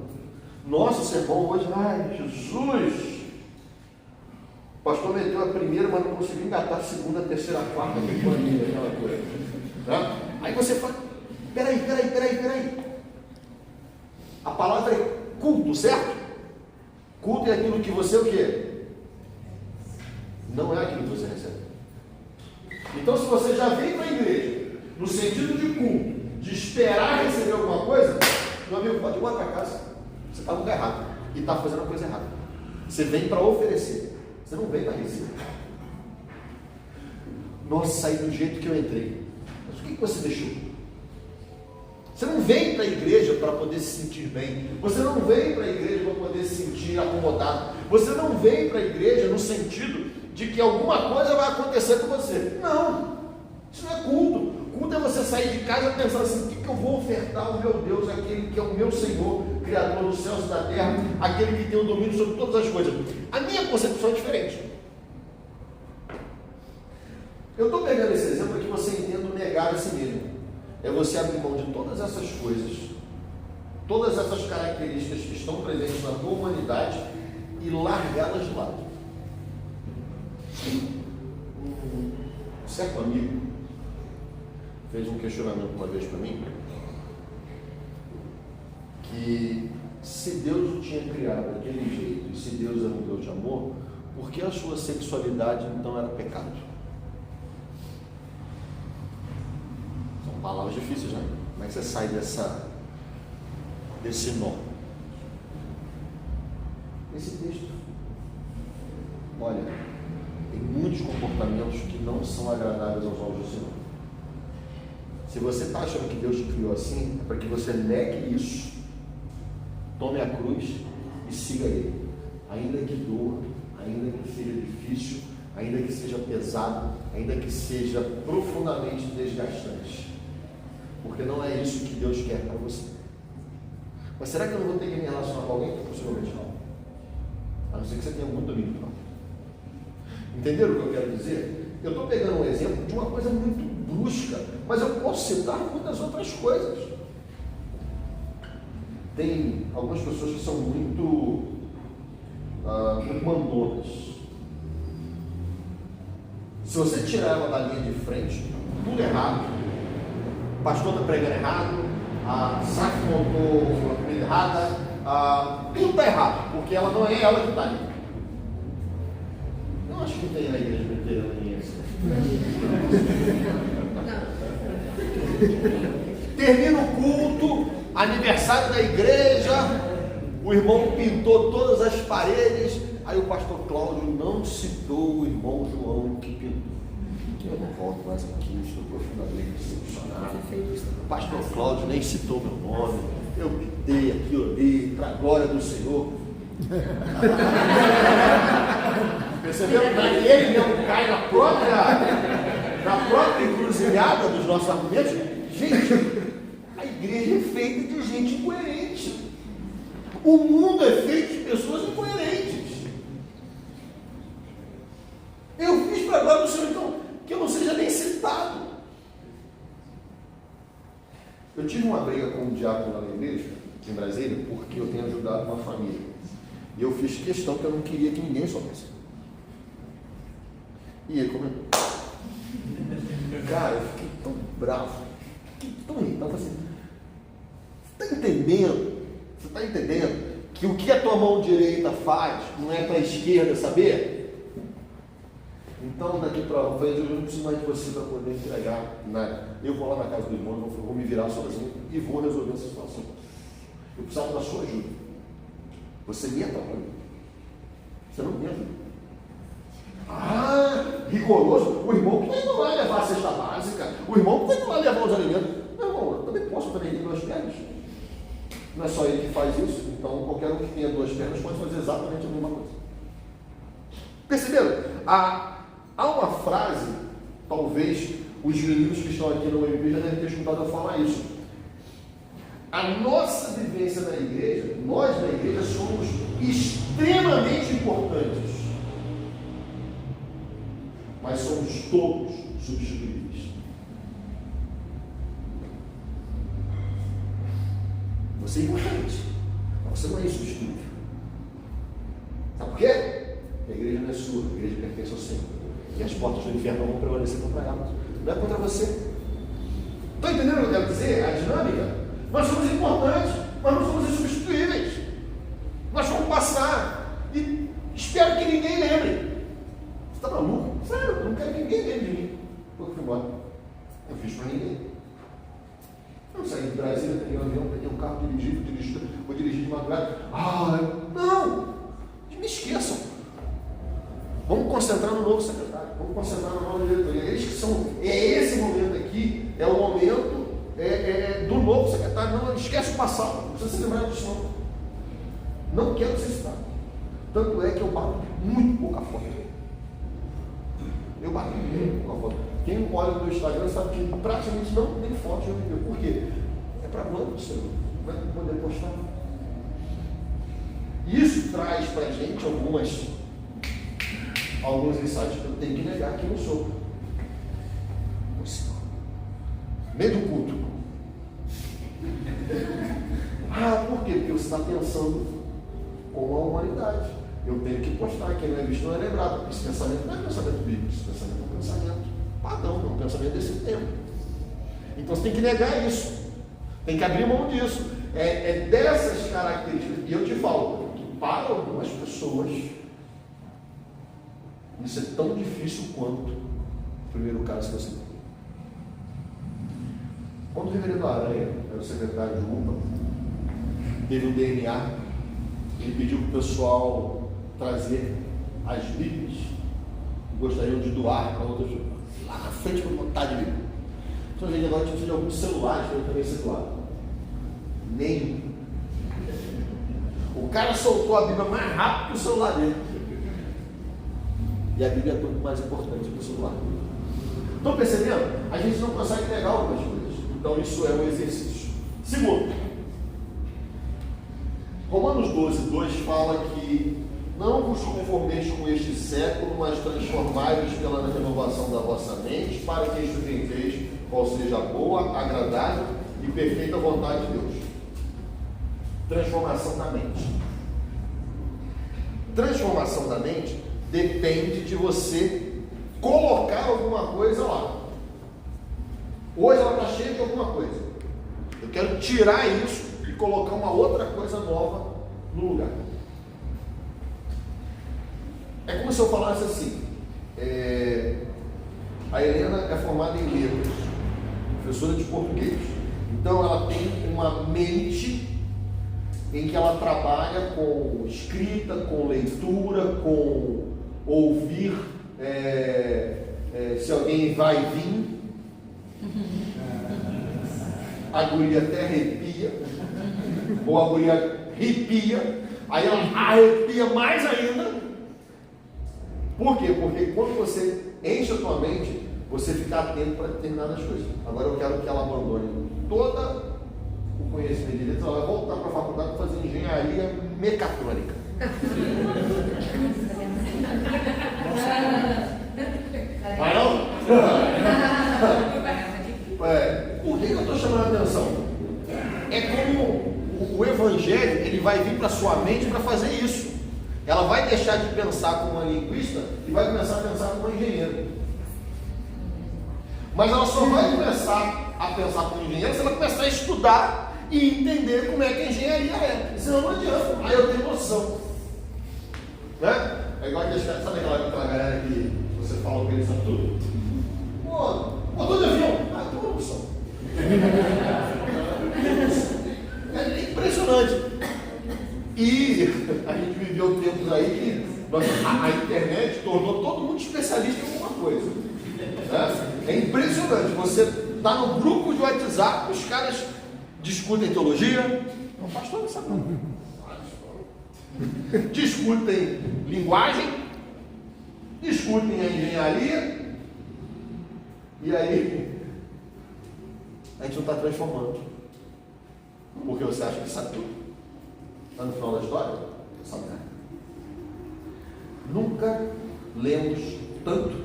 Nossa, sermão hoje, ai, Jesus! O pastor meteu a primeira, mas não conseguiu engatar a segunda, a terceira, a quarta, aquela coisa. Tá? Aí você fala, peraí. A palavra é culto, certo? Culto é aquilo que você o quê? Não é aquilo que você recebe. Então, se você já vem para a igreja no sentido de culto, de esperar receber alguma coisa, meu amigo, pode ir para casa. Você está no lugar errado e está fazendo a coisa errada. Você vem para oferecer, você não vem para receber. Nossa, saí do jeito que eu entrei. Mas o que você deixou? Você não vem para a igreja para poder se sentir bem. Você não vem para a igreja para poder se sentir acomodado. Você não vem para a igreja no sentido de que alguma coisa vai acontecer com você. Não. Isso não é culto. culto é você sair de casa pensando assim: o que eu vou ofertar ao meu Deus, aquele que é o meu Senhor, Criador dos céus e da terra, aquele que tem o domínio sobre todas as coisas. A minha concepção é diferente. Eu estou pegando esse exemplo para que você entenda o negar a si mesmo. É você abrir mão de todas essas coisas, todas essas características que estão presentes na tua humanidade e largá-las de lado. Um certo amigo fez um questionamento uma vez para mim, que se Deus o tinha criado daquele jeito, e se Deus era um Deus de amor, por que a sua sexualidade então era pecado? São palavras difíceis, né? Como é que você sai desse nó? Esse texto, olha, tem muitos comportamentos que não são agradáveis aos olhos do Senhor. Se você está achando que Deus te criou assim, é para que você negue isso, tome a cruz e siga Ele, ainda que doa, ainda que seja difícil, ainda que seja pesado, ainda que seja profundamente desgastante, porque não é isso que Deus quer para você. Mas será que eu não vou ter que me relacionar com alguém? Possivelmente não, a não ser que você tenha muito domínio próprio. Entenderam o que eu quero dizer? Eu estou pegando um exemplo de uma coisa muito brusca, mas eu posso citar muitas outras coisas. Tem algumas pessoas que são muito mandonas. Se você tirar ela da linha de frente, tudo errado. O pastor está pregando errado, a SAF montou a comida errada, tudo está errado, porque ela não é ela que está ali. Eu acho que tem na igreja presbiteriana ninguém assim. Termina o culto, aniversário da igreja, o irmão pintou todas as paredes, aí o pastor Cláudio não citou o irmão João que pintou. Eu não volto mais aqui, estou profundamente decepcionado. O pastor Cláudio nem citou meu nome, eu pintei aquilo ali, para a glória do Senhor. Perceberam? Ele não cai na própria encruzilhada dos nossos argumentos. Gente, a igreja é feita de gente incoerente. O mundo é feito de pessoas incoerentes. Eu fiz para agora do Senhor, então, que eu não seja nem citado. Eu tive uma briga com um diácono lá na igreja, em Brasília, porque eu tenho ajudado uma família. E eu fiz questão que eu não queria que ninguém soubesse. E ele comentou. Cara, eu fiquei tão bravo, fiquei tão irritado. Eu falei assim: você está entendendo? Você está entendendo que o que a tua mão direita faz não é para a esquerda saber? Então, daqui para frente, eu não preciso mais de você para poder entregar nada. Eu vou lá na casa do irmão, vou me virar sozinho e vou resolver essa situação. Eu precisava da sua ajuda. Você me atrapalhou. Você não me ajuda. Rigoroso. O irmão que está indo lá levar a cesta básica. O irmão que está indo lá levar os alimentos. Meu irmão, eu também posso ter duas pernas. Não é só ele que faz isso. Então, qualquer um que tenha duas pernas pode fazer exatamente a mesma coisa. Perceberam? Há uma frase, talvez os meninos que estão aqui no UMP já devem ter escutado eu falar isso. A nossa vivência na igreja, nós na igreja somos extremamente importantes, mas somos todos substituíveis. Você é importante, mas você não é insubstituível. Sabe por quê? A igreja não é sua, a igreja pertence ao Senhor. E as portas do inferno vão prevalecer contra ela. Não é contra você. Estão entendendo o que eu quero dizer? A dinâmica? Nós somos importantes, mas não somos insubstituíveis. Nós vamos passar. E espero que ninguém lembre. Você está maluco? Sério, eu não quero que ninguém lembre de mim. Foi que eu fui embora. Eu fiz para ninguém. Eu saí de Brasília, peguei um avião, peguei um carro dirigido, vou dirigir de madrugada. Não! Me esqueçam. Vamos concentrar no novo secretário, vamos concentrar na nova diretoria. Esse momento aqui é o momento do novo secretário. Não esquece o passado, não precisa se lembrar disso não. Não quero ser citado. Tanto é que eu bato muito pouca foto. Eu bato muito pouca foto. Quem olha o meu Instagram sabe que praticamente não tem foto de eu viver. Por quê? É para a glória do Senhor. Não é para poder postar. Isso traz para a gente alguns insights que eu tenho que negar que eu sou. Meio do culto. Por quê? Porque você está pensando como a humanidade. Eu tenho que postar, quem não é visto não é lembrado. Esse pensamento não é pensamento bíblico, esse pensamento é um pensamento padrão, é um pensamento desse tempo. Então você tem que negar isso. Tem que abrir mão disso. É dessas características. E eu te falo, que para algumas pessoas, isso é tão difícil quanto o primeiro caso que eu citei. Quando o reverendo Aranha era o secretário de UPA, teve um DNA, ele pediu para o pessoal trazer as Bíblias que gostariam de doar para outras pessoas. Lá na frente para botar de Bíblia. Então a gente agora tinha de alguns celulares para ele também ser doado. Nenhum. O cara soltou a Bíblia mais rápido que o celular dele. E a Bíblia é muito mais importante que o celular. Estão percebendo? A gente não consegue negar algumas coisas. Então isso é um exercício. Segundo, Romanos 12:2 fala que não vos conformeis com este século, mas transformai-vos pela renovação da vossa mente, para que experimenteis qual seja a boa, agradável e perfeita vontade de Deus. Transformação da mente. Transformação da mente depende de você colocar alguma coisa lá. Hoje ela está cheia de alguma coisa. Eu quero tirar isso e colocar uma outra coisa nova no lugar. É como se eu falasse assim, a Helena é formada em letras, professora de português. Então ela tem uma mente em que ela trabalha com escrita, com leitura, com ouvir, se alguém vai vir, a guria até arrepia, ou a guria arrepia, aí ela arrepia mais ainda. Por quê? Porque quando você enche a tua mente, você fica atento para determinadas coisas. Agora eu quero que ela abandone todo o conhecimento de letras, ela vai voltar para a faculdade para fazer engenharia mecatrônica. Vai não? Por que eu estou chamando a atenção? É como o Evangelho, ele vai vir para a sua mente para fazer isso. Ela vai deixar de pensar como uma linguista e vai começar a pensar como uma engenheira. Mas ela só vai começar a pensar como engenheira se ela começar a estudar e entender como é que a engenharia é. Senão não adianta. Aí eu tenho noção. Né? É igual que sabe aquela galera que você fala que ele sabe tudo? Motor de avião. Eu tenho noção. É impressionante. E a gente viveu tempos aí que a internet tornou todo mundo especialista em alguma coisa. É impressionante. Você está no grupo de WhatsApp, os caras discutem teologia. O pastor não sabe não. Discutem linguagem, discutem a engenharia, e aí a gente não está transformando. Porque você acha que sabe tudo. Está no final da história? Sabe nada. Nunca lemos tanto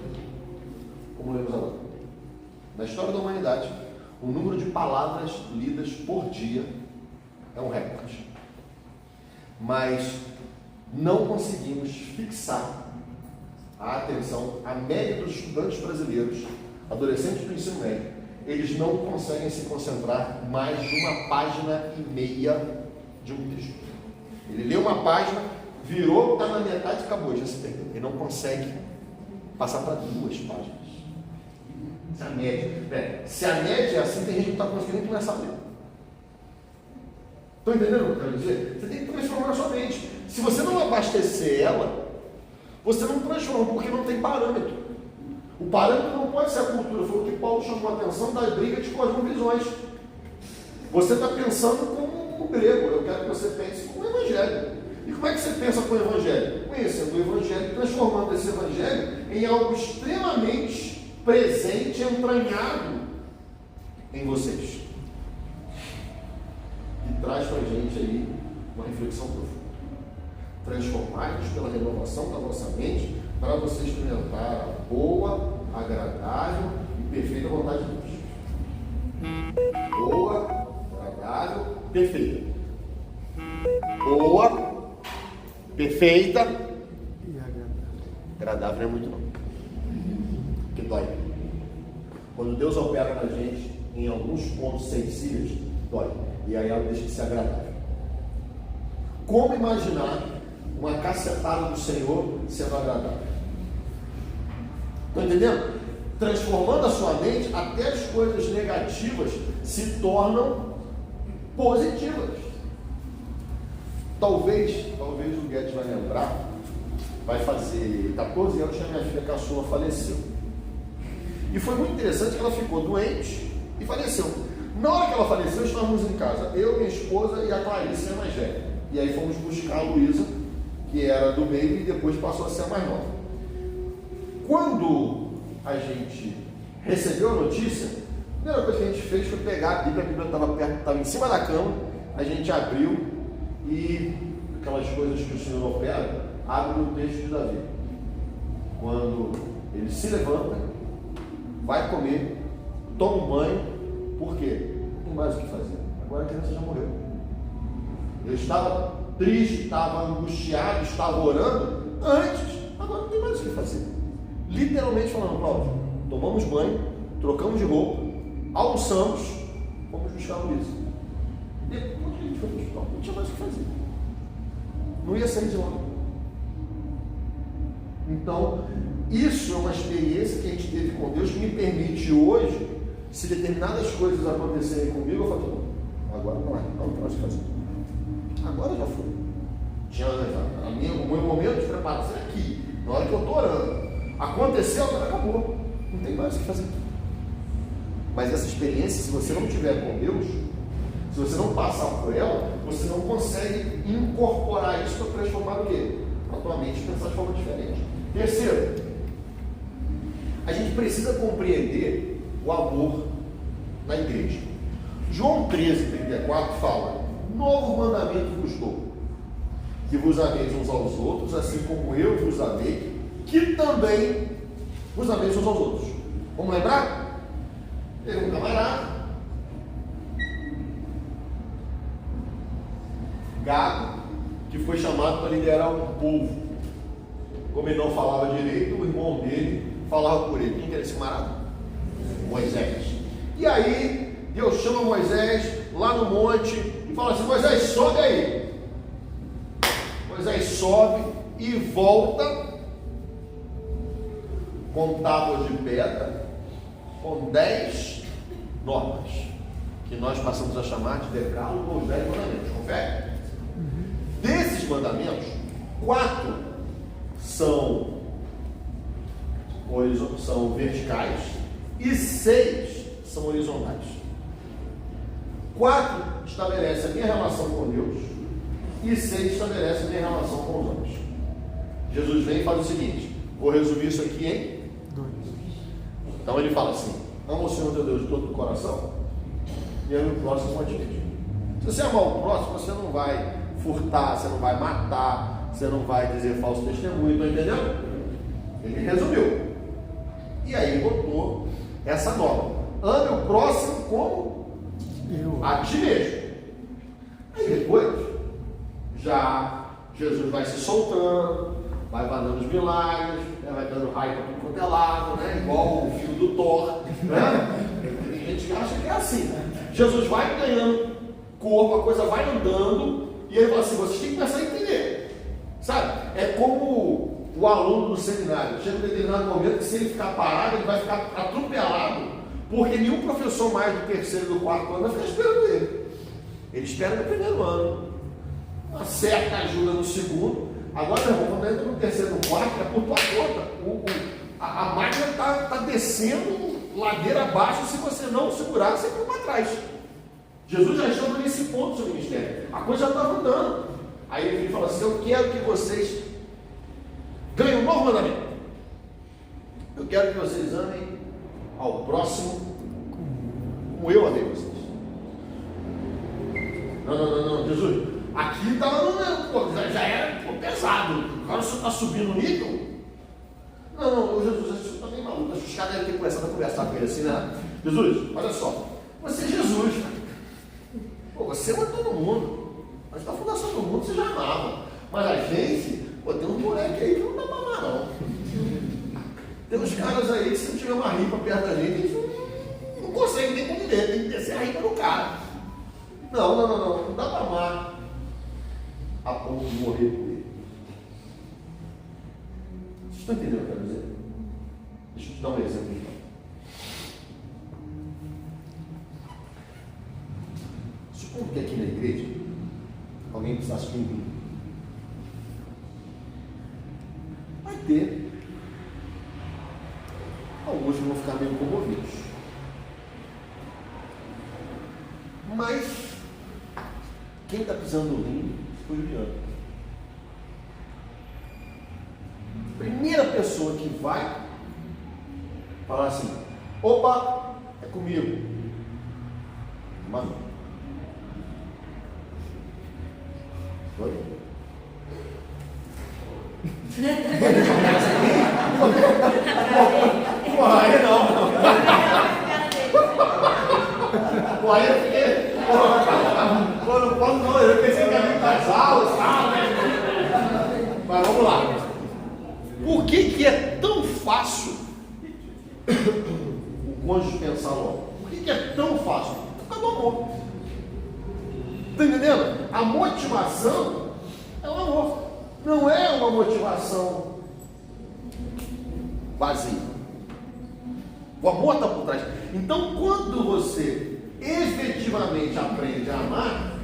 como lemos agora. Na história da humanidade, o número de palavras lidas por dia é um recorde. Mas não conseguimos fixar a atenção. A média dos estudantes brasileiros, adolescentes do ensino médio, eles não conseguem se concentrar mais de uma página e meia de um texto. Ele lê uma página, virou, está na metade e acabou, já se perdeu. Ele não consegue passar para 2 páginas. Se a média, se a média é assim, tem gente que não está conseguindo começar a ler. Estão entendendo o que eu quero dizer? Você tem que transformar a sua mente. Se você não abastecer ela, você não transforma, porque não tem parâmetro. O parâmetro não pode ser a cultura. Foi o que Paulo chamou a atenção da briga de cosmovisões. Você está pensando como o grego. Eu quero que você pense como o evangelho. E como é que você pensa com o evangelho? Conhecendo o evangelho, transformando esse evangelho em algo extremamente presente, entranhado em vocês. E traz para a gente aí uma reflexão profunda. Transformai-vos pela renovação da vossa mente, para você experimentar a boa, agradável e perfeita vontade de Deus. Boa, agradável, perfeita. Boa, perfeita. E Agradável não é muito não. Que dói. Quando Deus opera na gente em alguns pontos sensíveis, dói. E aí ela deixa de ser agradável. Como imaginar uma cacetada do Senhor sendo agradável? Estão entendendo? Transformando a sua mente, até as coisas negativas se tornam positivas. Talvez o Guedes vai lembrar, vai fazer 14 anos que a minha filha caçula faleceu. E foi muito interessante que ela ficou doente e faleceu. Na hora que ela faleceu, estávamos em casa, eu, minha esposa e a Clarice, a mais velha. E aí fomos buscar a Luísa, que era do meio e depois passou a ser a mais nova. Quando a gente recebeu a notícia, a primeira coisa que a gente fez foi pegar a Bíblia estava perto, estava em cima da cama, a gente abriu e aquelas coisas que o Senhor opera, abre no texto de Davi. Quando ele se levanta, vai comer, toma um banho, por quê? Não tem mais o que fazer. Agora a criança já morreu. Eu estava triste, estava angustiado, estava orando antes, agora não tem mais o que fazer. Literalmente falando, Cláudio, tomamos banho, trocamos de roupa, almoçamos, fomos buscar a Luísa. Depois que a gente foi para o hospital, não tinha mais o que fazer. Não ia sair de lá. Então, isso é uma experiência que a gente teve com Deus que me permite hoje, se determinadas coisas acontecerem comigo, eu falo, agora não tem mais o que fazer. Agora já foi. Tinha o meu momento de preparação é aqui, na hora que eu estou orando. Aconteceu, agora acabou. Não tem mais o que fazer. Mas essa experiência, se você não tiver com Deus, se você não passar por ela, você não consegue incorporar isso para transformar o quê? A tua mente pensar de forma diferente. Terceiro, a gente precisa compreender o amor na igreja. João 13, 34 fala: novo mandamento vos dou, que vos ameis uns aos outros, assim como eu vos amei, que também vos ameis uns aos outros. Vamos lembrar? Teve um camarada, Gago, que foi chamado para liderar um povo. Como ele não falava direito, o irmão dele falava por ele. Quem que era esse camarada? Moisés. E aí, Deus chama Moisés lá no monte e fala assim: Moisés, sobe aí. Moisés sobe e volta com tábuas de pedra, com 10 normas, que nós passamos a chamar de decálogo ou 10 mandamentos. Confere? Desses mandamentos, 4 são verticais e 6 são horizontais. 4 estabelece a minha relação com Deus e 6 estabelece a minha relação com os homens. Jesus vem e faz o seguinte, vou resumir isso aqui em 2. Então ele fala assim: ama o Senhor teu Deus de todo o coração e ama o próximo como a ti mesmo. Se você amar o próximo, você não vai furtar, você não vai matar, você não vai dizer falso testemunho, está entendendo? Ele resumiu. E aí botou essa norma: ame o próximo como a ti mesmo. Aí depois, já Jesus vai se soltando, vai dando os milagres, vai dando raio para tudo quanto é lado, né? Igual o filme do Thor, né? Tem gente que acha que é assim, né? Jesus vai ganhando corpo, a coisa vai andando, e ele fala assim: vocês têm que começar a entender, sabe? É como o aluno do seminário, chega um determinado momento que, se ele ficar parado, ele vai ficar atropelado, porque nenhum professor mais do terceiro e do quarto ano vai ficar esperando ele. Ele espera no primeiro ano, uma certa ajuda no segundo. Agora, meu irmão, quando entra no terceiro e no quarto, é por tua conta. A máquina está descendo ladeira abaixo. Se você não segurar, você fica para trás. Jesus já estava nesse ponto do seu ministério. A coisa já estava andando. Aí ele fala assim: eu quero que vocês ganhem um novo mandamento. Eu quero que vocês amem ao próximo como eu amei vocês. Não, Jesus, aqui já era pesado. Agora o senhor está subindo o nível? Não, Jesus, isso está bem maluco. Os caras devem ter começado a conversar com ele assim, né? Jesus, olha só, você é Jesus. Pô, você ama todo mundo. Mas na fundação do mundo você já amava. Mas a gente, tem um moleque aí que não dá pra amar, não. Tem uns caras aí que se não tiver uma ripa perto da gente, eles não conseguem nem conviver, tem que descer a ripa do cara. Não dá pra amar a ponto de morrer por ele. Vocês estão entendendo o que eu quero dizer? Deixa eu te dar um exemplo então. Supondo que aqui na igreja alguém precisasse de mim. Vai ter. Alguns vão ficar meio comovidos. Mas quem está precisando do rim foi o Juliano. Primeira pessoa que vai falar assim: opa, é comigo. Mano. Oi? Porra, aí não. Porra, aí eu fiquei. Não, eu pensei que era um casal, sabe? Mas vamos lá. Por que é tão fácil o cônjuge pensar logo? Por que é tão fácil? Por causa do amor. Está entendendo? A motivação é o amor. Não é uma motivação vazia. O amor está por trás. Então, quando você efetivamente aprende a amar,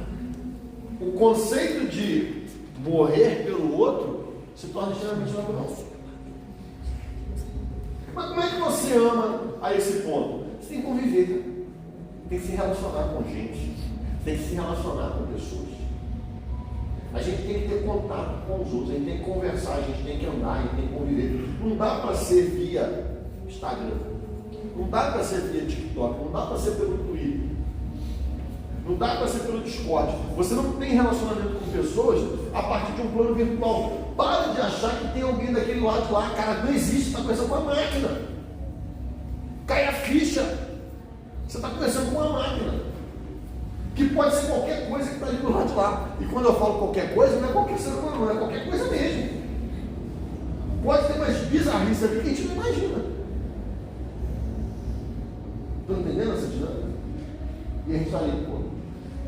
o conceito de morrer pelo outro se torna extremamente natural. Mas como é que você ama a esse ponto? Você tem que conviver, tem que se relacionar com gente, tem que se relacionar com pessoas. A gente tem que ter contato com os outros, a gente tem que conversar, a gente tem que andar, a gente tem que conviver. Não dá para ser via Instagram, não dá para ser via TikTok, não dá para ser pelo Twitter, não dá para ser pelo Discord. Você não tem relacionamento com pessoas a partir de um plano virtual. Para de achar que tem alguém daquele lado lá, cara, não existe, está conversando com a máquina. Cai a ficha. Você está conversando com uma máquina. Que pode ser qualquer coisa que está ali do lado de lá. E quando eu falo qualquer coisa, não é qualquer ser humano, não é qualquer coisa mesmo. Pode ter mais bizarrice ali que a gente não imagina. Estão entendendo essa dinâmica? E a gente está ali, pô.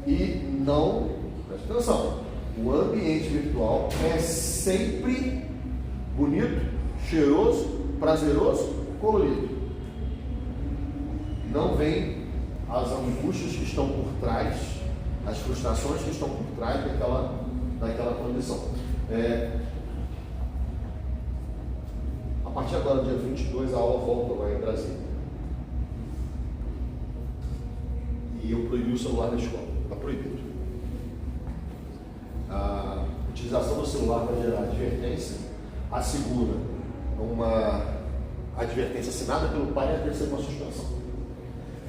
E não, presta atenção, o ambiente virtual é sempre bonito, cheiroso, prazeroso, colorido. Não vem as angústias que estão por trás, as frustrações que estão por trás daquela condição. A partir agora, dia 22, a aula volta lá em Brasília. E eu proibi o celular na escola. Está proibido. A utilização do celular vai gerar advertência. A segunda, uma advertência assinada pelo pai, e a terceira, uma suspensão.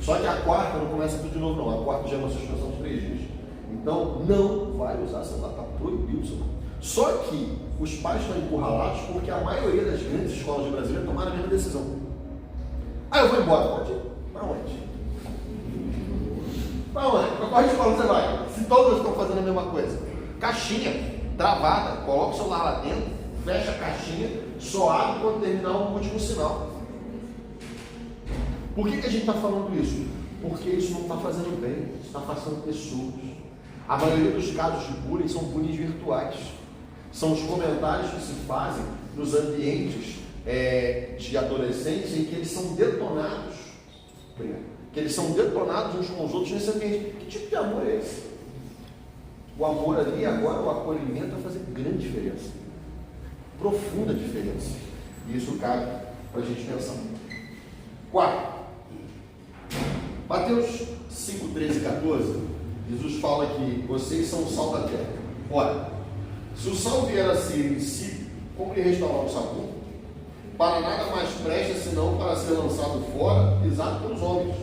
Só que a quarta não começa tudo de novo, não. A quarta já é uma suspensão de 3 dias. Então, não vai usar celular. Está proibido o celular. Só que os pais estão encurralados porque a maioria das grandes escolas de Brasília tomaram a mesma decisão. Eu vou embora. Pode ir? Para onde? Para onde? Para qual escola você vai? Se todos estão fazendo a mesma coisa. Caixinha, travada, coloca o celular lá dentro, fecha a caixinha, só abre quando terminar o último sinal. Por que a gente está falando isso? Porque isso não está fazendo bem, isso está afastando pessoas. A maioria dos casos de bullying são bullying virtuais. São os comentários que se fazem nos ambientes de adolescência em que eles são detonados. Que eles são detonados uns com os outros nesse ambiente. Que tipo de amor é esse? O amor ali agora, o acolhimento vai fazer grande diferença. Profunda diferença. E isso cabe para a gente pensar. 4. Mateus 5, 13 e 14, Jesus fala que vocês são o sal da terra. Ora, se o sal vier a ser insípido, como lhe restaurar o sabor? para nada mais presta senão para ser lançado fora, pisado pelos homens.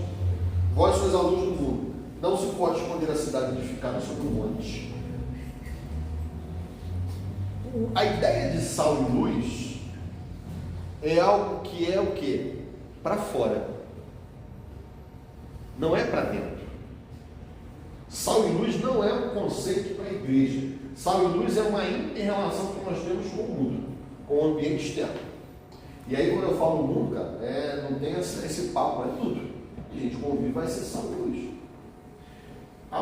Vós sois a luz do mundo. Não se pode esconder a cidade edificada sobre um monte. A ideia de sal e luz é algo que é o quê? Para fora. Não é para dentro. Sal e luz não é um conceito para a igreja. Sal e luz é uma inter-relação que nós temos com o mundo, com o ambiente externo. E aí, quando eu falo mundo, cara, não tem esse papo, é tudo. A gente convive, vai ser sal e luz. Há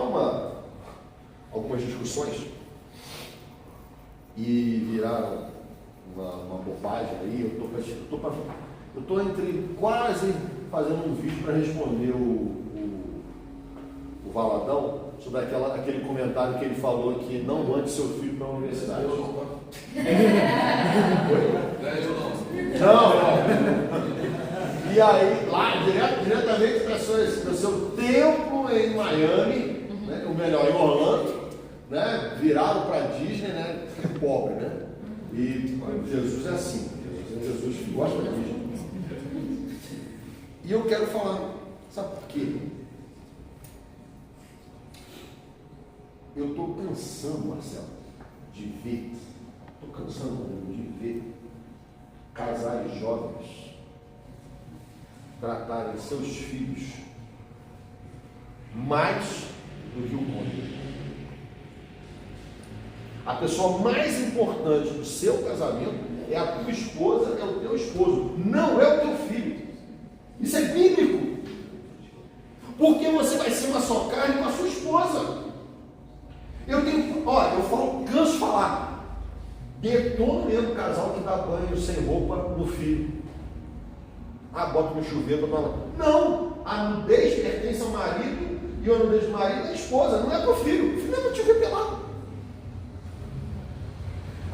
algumas discussões e viraram uma bobagem aí. Eu estou entre quase fazendo um vídeo para responder o Valadão sobre aquele comentário que ele falou que não mande seu filho para a universidade. Não. E aí, lá, diretamente do seu templo em Miami, né, ou melhor, em Orlando, né, viraram para a Disney, né, pobre, né? E Jesus é assim, Jesus que gosta da Disney. E eu quero falar, sabe por quê? Eu estou cansando, Marcelo, de ver, casais jovens tratarem seus filhos mais do que o cônjuge. A pessoa mais importante do seu casamento é a tua esposa, é o teu esposo, não é o teu filho. Isso é bíblico. Porque você vai ser uma só carne com a sua esposa. Canso de falar. Detono mesmo o casal que dá banho sem roupa no filho. Bota no chuveiro para lá. Não! A nudez pertence ao marido e a nudez do marido é a esposa, não é para o filho. O filho é para te ver pelado.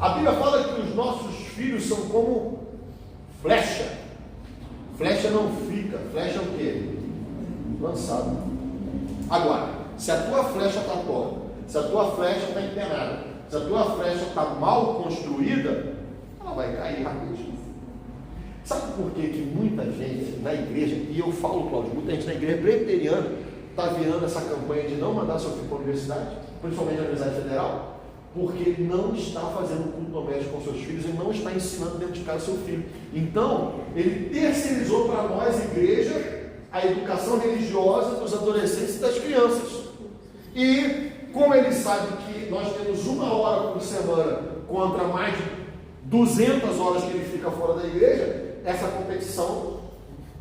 A Bíblia fala que os nossos filhos são como flecha. Flecha não fica, flecha é o quê? Lançado. Agora, se a tua flecha está torta, se a tua flecha está empenada, se a tua flecha está mal construída, ela vai cair rapidinho. Sabe por que muita gente na igreja, e eu falo, Cláudio, muita gente na igreja presbiteriana está virando essa campanha de não mandar seu filho para a universidade, principalmente na Universidade Federal? Porque não está fazendo culto doméstico com seus filhos e não está ensinando dentro de casa seu filho. Então, ele terceirizou para nós, igreja, a educação religiosa dos adolescentes e das crianças. E, como ele sabe que nós temos 1 hora por semana contra mais de 200 horas que ele fica fora da igreja, essa competição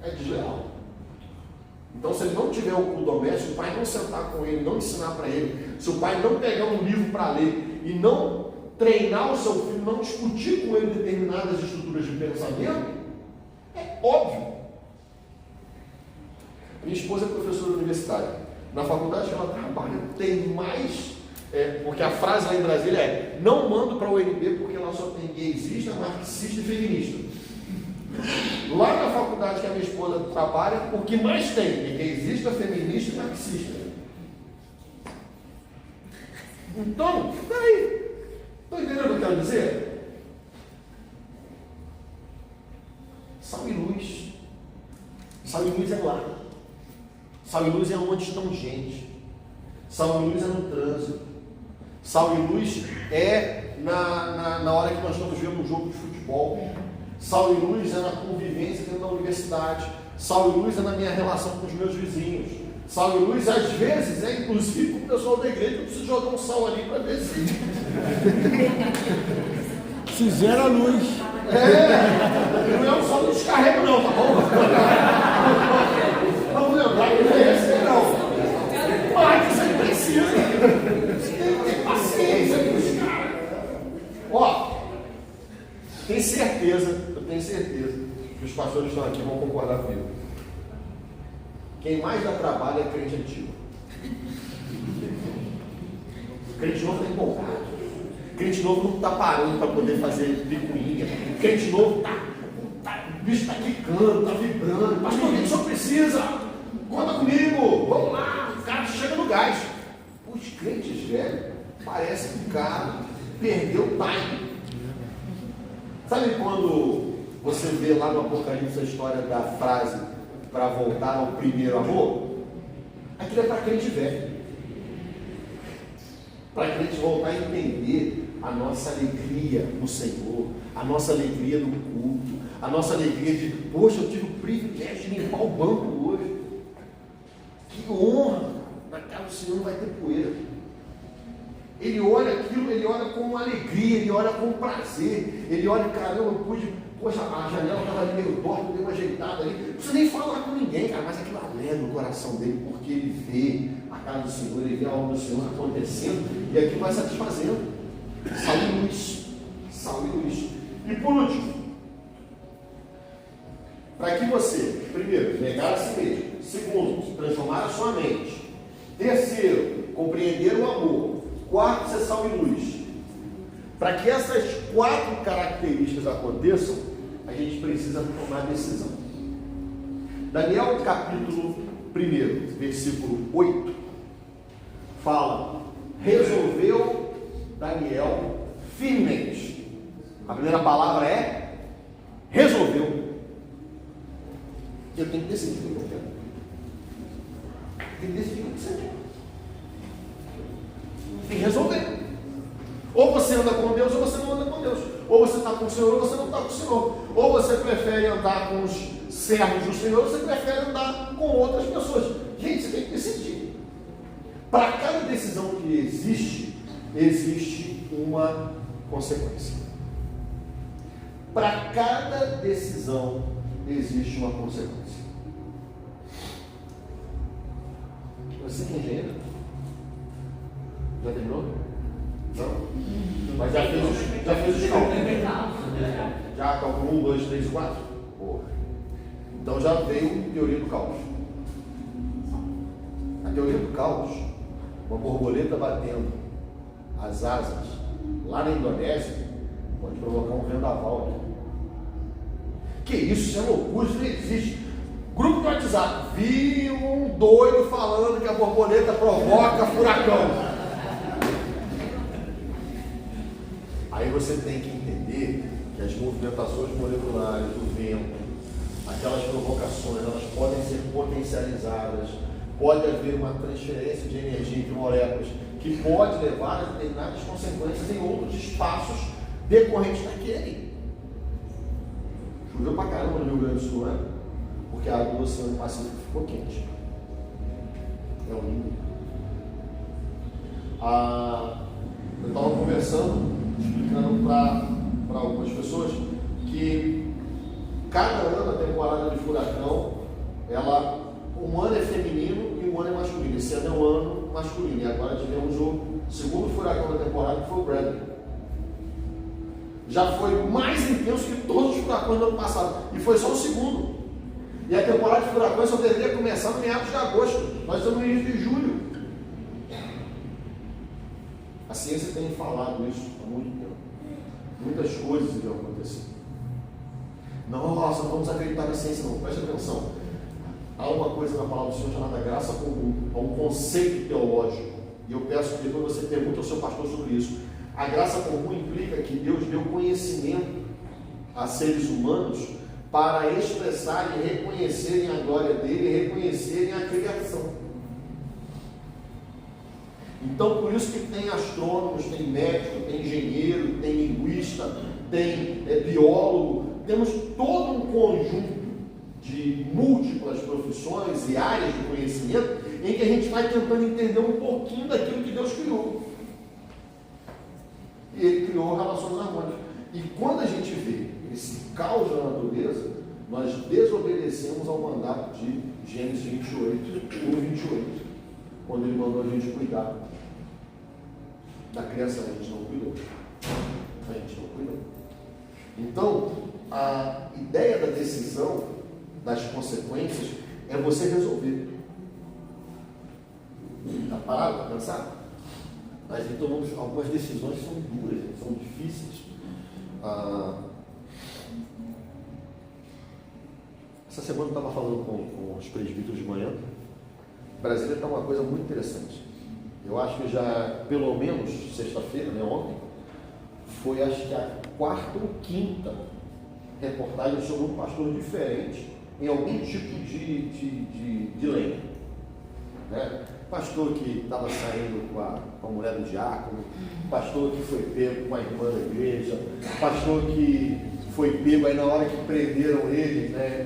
é desleal. Então, se ele não tiver um culto doméstico, o pai não sentar com ele, não ensinar para ele, se o pai não pegar um livro para ler e não treinar o seu filho, não discutir com ele determinadas estruturas de pensamento, é óbvio. Minha esposa é professora universitária. Na faculdade que ela trabalha, tem mais... porque a frase lá em Brasília é: não mando para o UNB porque lá só tem gaysista, marxista e feminista. Lá na faculdade que a minha esposa trabalha, o que mais tem é gaysista, feminista e marxista. Então, peraí, estão entendendo o que eu quero dizer? Sal e luz. Sal e luz é lá. Sal e luz é onde estão gente. Sal e luz é no trânsito. Sal e luz é na hora que nós estamos vendo um jogo de futebol. Sal e luz é na convivência dentro da universidade. Sal e luz é na minha relação com os meus vizinhos. Sal e luz, às vezes, é inclusive com o pessoal da igreja. Eu preciso jogar um sal ali para ver se... Se zera a luz. Não é um sal do descarrego não, tá bom? Vamos lembrar que não é esse não. Mas você precisa. Você tem que ter paciência com os caras. Eu tenho certeza que os pastores que estão aqui vão concordar comigo. Quem mais dá trabalho é crente antigo. Crente novo está empolgado. Crente novo não está parando para poder fazer picuinha. Crente novo o bicho está quicando, está vibrando. Pastor, o que o senhor precisa? Conta comigo, vamos lá. O cara chega no gás. Os crentes velhos, parece que o cara perdeu o time. Sabe quando você vê lá no Apocalipse a história da frase para voltar ao primeiro amor, aquilo é para crente velho. Para crente voltar a entender a nossa alegria no Senhor, a nossa alegria no culto, a nossa alegria de, poxa, eu tive o privilégio de limpar o banco hoje. Que honra! Na casa do Senhor não vai ter poeira. Ele olha aquilo, ele olha com alegria, ele olha com prazer, ele olha, caramba, eu pude, poxa, a janela estava ali meio torta, deu uma ajeitada ali, não precisa nem falar com ninguém, cara, mas aquilo alegra o coração dele, porque ele vê a casa do Senhor, ele vê a obra do Senhor acontecendo, e aquilo vai satisfazendo. Sal e luz, sal e luz. E por último, para que você, primeiro, negar a si mesmo, segundo, transformar a sua mente, terceiro, compreender o amor, quarto, ser sal e luz. Para que essas 4 características aconteçam, a gente precisa tomar decisão. Daniel capítulo 1, versículo 8, fala, resolveu Daniel firmemente. A primeira palavra é resolveu. Eu tenho que decidir o que eu quero. Tem que decidir o que você quer. Tem que resolver. Ou você anda com Deus ou você não anda com Deus. Ou você está com o Senhor ou você não está com o Senhor. Ou você prefere andar com os servos do Senhor ou você prefere andar com outras pessoas. Gente, você tem que decidir. Para cada decisão que existe uma consequência. Para cada decisão existe uma consequência. Você é engenheiro? Já terminou? Não? Mas já fez os cálculos? Já calculou 1, 2, 3 e 4? Porra. Então já veio a teoria do caos. A teoria do caos, uma borboleta batendo as asas lá na Indonésia, pode provocar um vendaval aqui. Que isso é loucura, isso não existe. Grupo do WhatsApp, vi um doido falando que a borboleta provoca furacão. Aí você tem que entender que as movimentações moleculares do vento, aquelas provocações, elas podem ser potencializadas, pode haver uma transferência de energia entre moléculas que pode levar a determinadas consequências em outros espaços decorrentes daquele. Choveu pra caramba no Rio Grande do Sul, né? Porque a água do Oceano Pacífico ficou quente. É o lindo. Eu estava conversando, explicando para algumas pessoas que cada ano a temporada de furacão, um ano é feminino e um ano é masculino. Esse ano é um ano masculino. E agora tivemos o segundo furacão da temporada, que foi o Bradley. Já foi mais intenso que todos os furacões do ano passado. E foi só o segundo. E a temporada de furacões só deveria começar no meados de agosto. Nós estamos no início de julho. A ciência tem falado isso há muito tempo. Muitas coisas iriam acontecer. Nossa, não vamos acreditar na ciência não. Preste atenção. Há uma coisa na palavra do Senhor chamada graça comum. Há um conceito teológico. E eu peço que depois você pergunte ao seu pastor sobre isso. A graça comum implica que Deus deu conhecimento a seres humanos para expressarem e reconhecerem a glória dele e reconhecerem a criação. Então, por isso que tem astrônomos, tem médico, tem engenheiro, tem linguista, tem biólogo, temos todo um conjunto de múltiplas profissões e áreas de conhecimento em que a gente vai tentando entender um pouquinho daquilo que Deus criou. E Ele criou relações harmônicas. E quando a gente vê esse caos da natureza, nós desobedecemos ao mandato de Gênesis 28, 1:28, quando Ele mandou a gente cuidar da criação. A gente não cuidou. A gente não cuidou. Então, a ideia da decisão, das consequências, é você resolver. Está parado para pensar? Nós tomamos algumas decisões que são duras, são difíceis. Essa semana eu estava falando com os presbíteros de manhã. Brasília está uma coisa muito interessante. Eu acho que já, pelo menos, sexta-feira, né, ontem, foi acho que a 4ª ou 5ª reportagem sobre um pastor diferente em algum tipo de lei. Né? Pastor que estava saindo com a mulher do diácono, pastor que foi pego com a irmã da igreja, pastor que foi pego aí na hora que prenderam ele, né,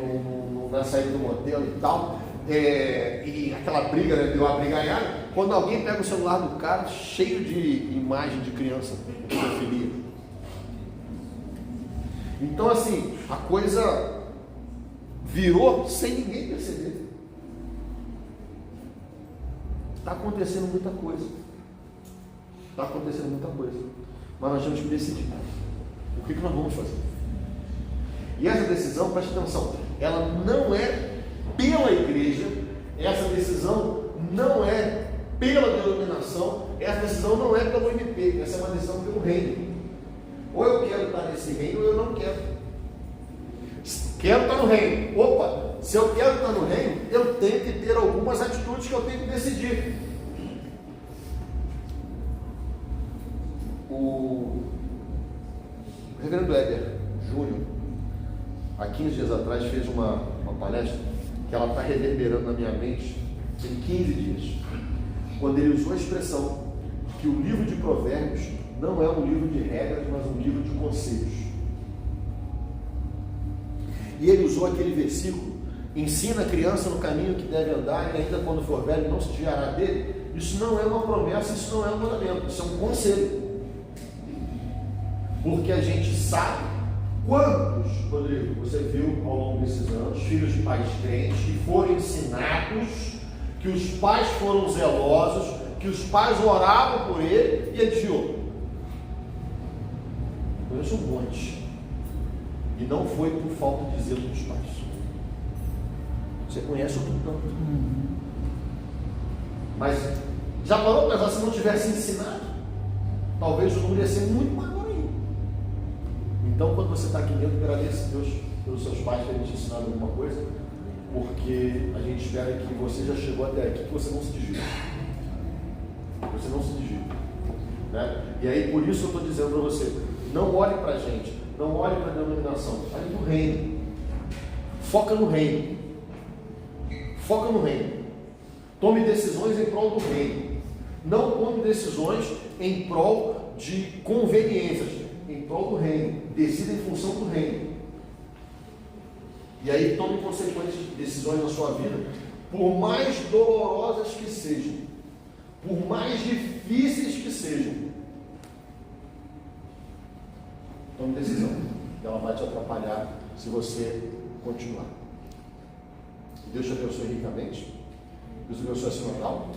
na saída do motel e tal, e aquela briga, né, deu uma brigaiada, quando alguém pega o celular do cara cheio de imagem de criança, pedofilia. Então assim, a coisa virou sem ninguém perceber. Está acontecendo muita coisa. Está acontecendo muita coisa. Mas nós temos que decidir. O que nós vamos fazer? E essa decisão, preste atenção, ela não é pela igreja, essa decisão não é pela denominação, essa decisão não é pelo MP, essa é uma decisão pelo reino. Ou eu quero estar nesse reino ou eu não quero. Quero estar no reino. Opa, se eu quero estar no reino, eu tenho que ter algumas atitudes que eu tenho que decidir. O reverendo Éder Júnior, há 15 dias atrás, fez uma palestra que ela está reverberando na minha mente em 15 dias, quando ele usou a expressão que o livro de Provérbios não é um livro de regras, mas um livro de conselhos. E ele usou aquele versículo: ensina a criança no caminho que deve andar, e ainda quando for velho não se desviará dele. Isso não é uma promessa, isso não é um mandamento, isso é um conselho. Porque a gente sabe quantos, Rodrigo, você viu ao longo desses anos, filhos de pais crentes que foram ensinados, que os pais foram zelosos, que os pais oravam por ele e ele desviou. Conheço um monte. E não foi por falta de zelo dos pais. Você conhece outro tanto. Mas já parou para pensar, se não tivesse ensinado, talvez o número ia ser muito maior ainda. Então, quando você está aqui dentro, agradeça a Deus pelos seus pais terem te ensinado alguma coisa, porque a gente espera que você já chegou até aqui, que você não se desvie. Você não se desvie. Né? E aí, por isso eu estou dizendo para você, não olhe para a gente, não olhe para a denominação, olhe no reino. Foca no reino. Foca no reino. Tome decisões em prol do reino. Não tome decisões em prol de conveniências, em prol do reino. Decida em função do reino. E aí tome consequentes decisões na sua vida, por mais dolorosas que sejam, por mais difíceis que sejam. Tome decisão. Ela vai te atrapalhar se você continuar. Deus te abençoe ricamente. Deus abençoe a Sinodal,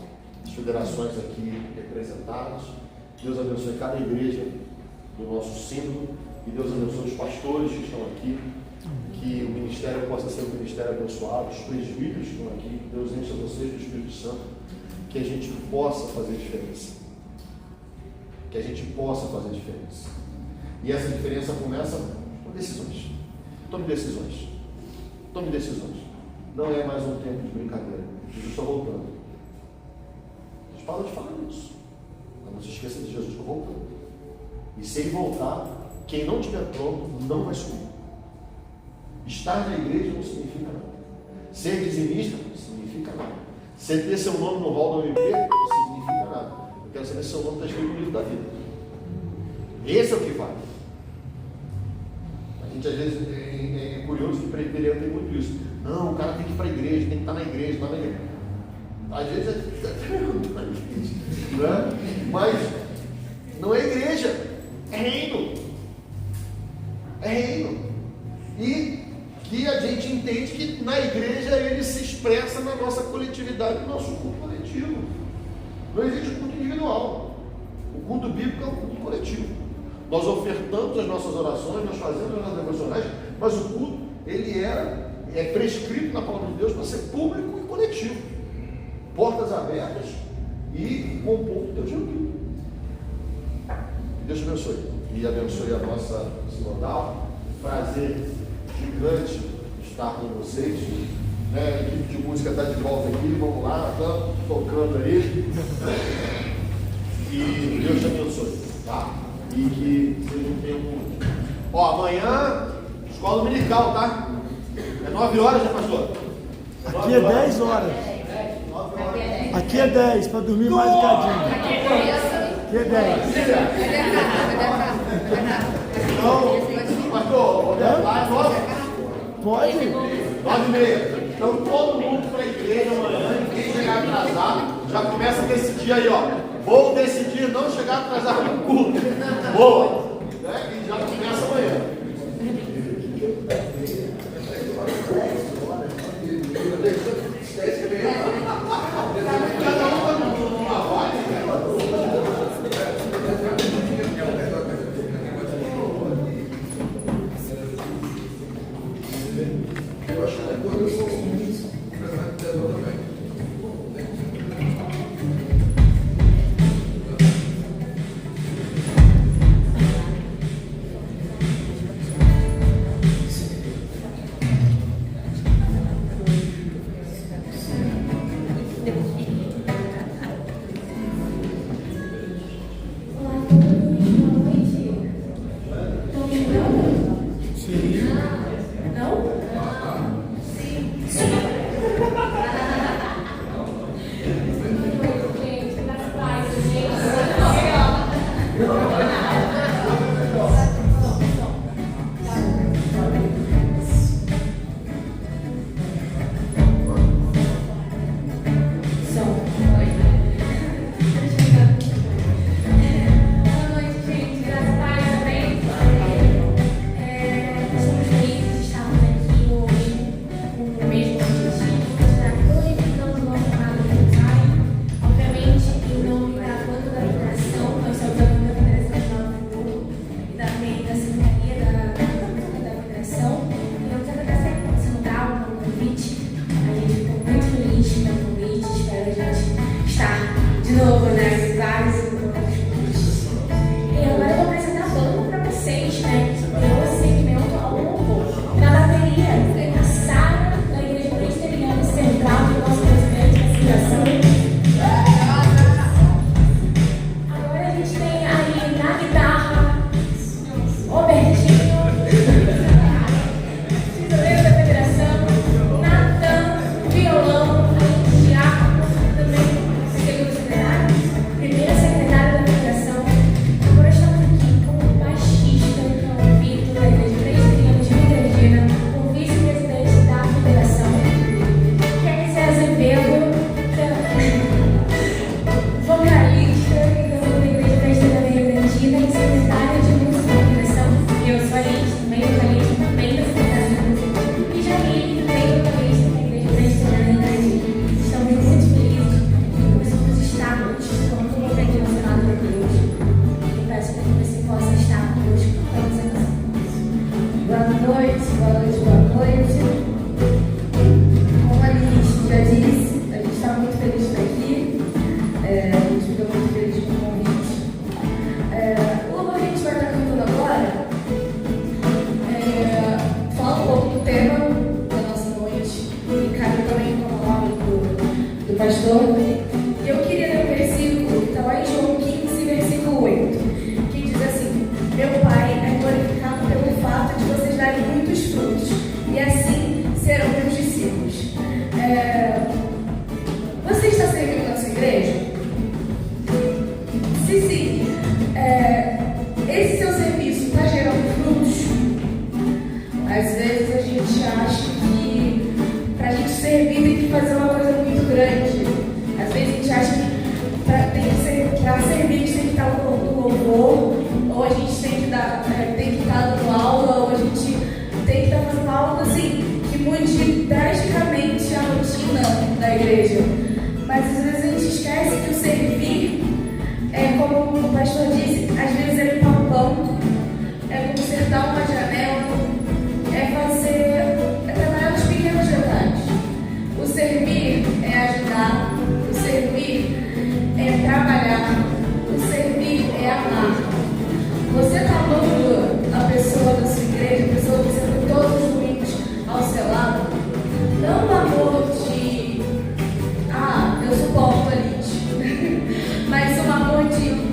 as federações aqui representadas. Deus abençoe cada igreja do nosso sínodo. E Deus abençoe os pastores que estão aqui. Que o ministério possa ser um ministério abençoado. Os presbíteros que estão aqui. Que Deus encha vocês do Espírito Santo. Que a gente possa fazer diferença. Que a gente possa fazer diferença. E essa diferença começa com decisões. Tome decisões. Tome decisões. Não é mais um tempo de brincadeira. Jesus está voltando. Jesus para de falar isso. Não se esqueça de Jesus está voltando. E se ele voltar, quem não estiver pronto não vai subir. Estar na igreja não significa nada. Ser dizimista não significa nada. Ser ter seu nome no hall do MP não significa nada. Eu quero saber se seu nome está escrito no livro da vida. Esse é o que vale. A gente às vezes é curioso que presbiteriano tem muito isso. Não, o cara tem que ir para a igreja, tem que estar na igreja, está na igreja. Às vezes é na igreja, né? Mas não é igreja, é reino. É reino. E que a gente entende que na igreja ele se expressa na nossa coletividade, no nosso culto coletivo. Não existe culto individual. O culto bíblico é um culto coletivo. Nós ofertamos as nossas orações, nós fazemos as nossas devocionais, mas o culto, ele é prescrito na palavra de Deus para ser público e coletivo. Portas abertas e com o povo de Deus reunido. Deus te abençoe. E abençoe a nossa sinodal. Prazer gigante estar com vocês. A equipe de música está de volta aqui. Vamos lá, estamos tocando aí. E Deus te abençoe. Tá? E que seja um tempo. Amanhã, escola Escola dominical, tá? É 9 horas, né, pastor? Aqui é 10 horas. Aqui é 10, para dormir mais um bocadinho. Aqui é 10. Então, pastor, lá é 9? Pode? 9h30. Então todo mundo para a igreja amanhã, ninguém chegar atrasado, já começa a decidir aí, ó. Vou decidir não chegar atrasado no culto. Boa! Né? E já começa amanhã.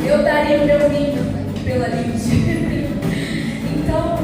Eu daria o meu vinho pela Lid. Então,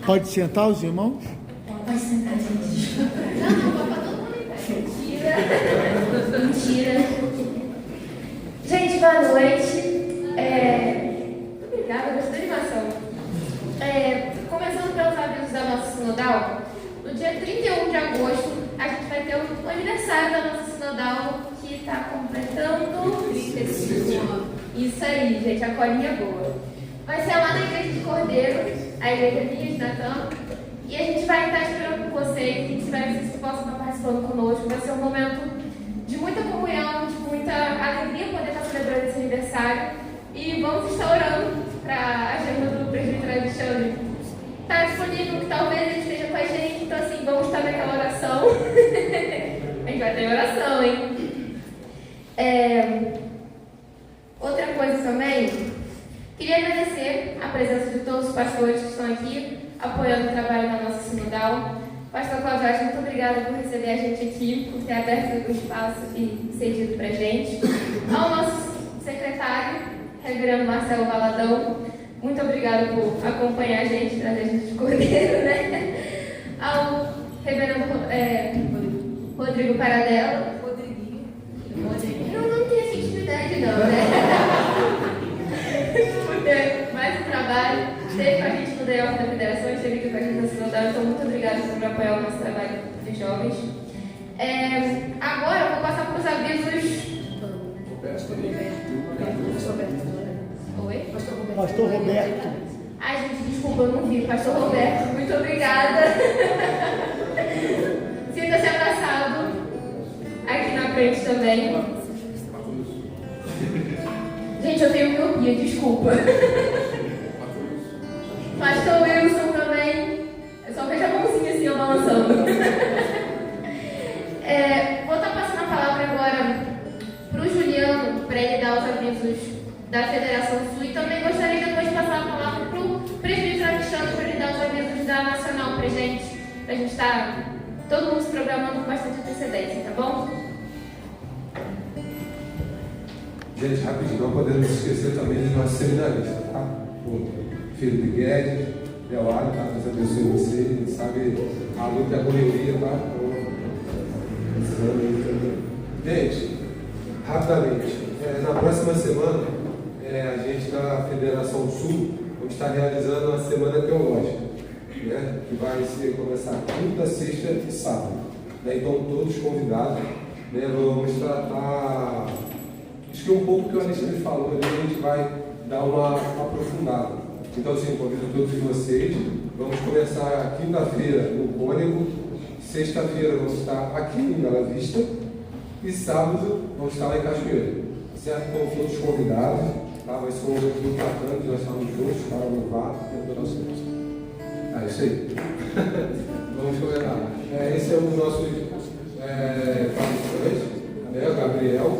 Pode sentar os irmãos? Pode sentar, gente. Não, para todo mundo em pé. Mentira. Gente, boa noite. Muito obrigada, gostei da animação. Começando pelos avisos da nossa sinodal, no dia 31 de agosto, a gente vai ter o aniversário da nossa sinodal, que está completando 35 anos. Isso aí, gente, a colinha boa. Vai ser lá na Igreja de Cordeiro, a igreja minha de Natan, e a gente vai estar esperando por vocês, a gente espera que vocês possam estar participando conosco. Vai ser um momento de muita comunhão, de muita alegria poder estar celebrando esse aniversário. E vamos estar orando para a agenda do presbítero Alexandre estar disponível, que talvez ele esteja com a gente, então assim, vamos estar naquela oração. A gente vai ter oração, hein? Outra coisa também, queria agradecer a presença de todos os pastores que estão aqui, apoiando o trabalho da nossa sinodal. Pastor Cláudio, muito obrigada por receber a gente aqui, por ter aberto o espaço e cedido para a gente. Ao nosso secretário, reverendo Marcelo Valadão, muito obrigada por acompanhar a gente, trazer a gente de Cordeiro, né? Ao reverendo Rodrigo Paradela. Não tem essa intimidade não, né? Por ter mais um trabalho, esteve com a gente no Day Off da Federação, esteve aqui com a gente na Sinodal, então muito obrigada por apoiar o nosso trabalho de jovens. Agora eu vou passar para os avisos. Oi? Pastor Roberto. Ai, gente, desculpa, eu não vi. Pastor Roberto, muito obrigada. Sinta-se abraçado. Aqui na frente também. Gente, eu tenho miopia, desculpa. Pastor Wilson também. Eu só vejo a mãozinha assim, eu balançando. Vou estar passando a palavra agora para o Juliano, para ele dar os avisos da Federação Sul, e também gostaria depois de passar a palavra para o presbítero Alexandre, para ele dar os avisos da Nacional para a gente estar todo mundo se programando com bastante antecedência, tá bom? Gente, rapidinho, não podemos esquecer também dos nossos seminaristas, tá? O Felipe Guedes, Leoário, tá? Deus abençoe você, a gente sabe a luta e a correria, tá? Gente, rapidamente, na próxima semana, a gente da Federação Sul, vamos estar realizando uma semana teológica, né? Que vai começar quinta, sexta e sábado, né? Então, todos convidados, né? Vamos tratar, acho que um pouco que o Alexandre falou ali, a gente vai dar uma aprofundada. Então, assim, convido todos vocês. Vamos começar quinta-feira no Cônego, sexta-feira vamos estar aqui em Bela Vista e sábado vamos estar lá em Cachoeira. Certo? Então, todos convidados, tá? Vai ser um evento muito bacana, nós estamos juntos para louvar e adorar o Senhor. Isso aí. Vamos começar. Esse é o nosso palestrante, né? O Gabriel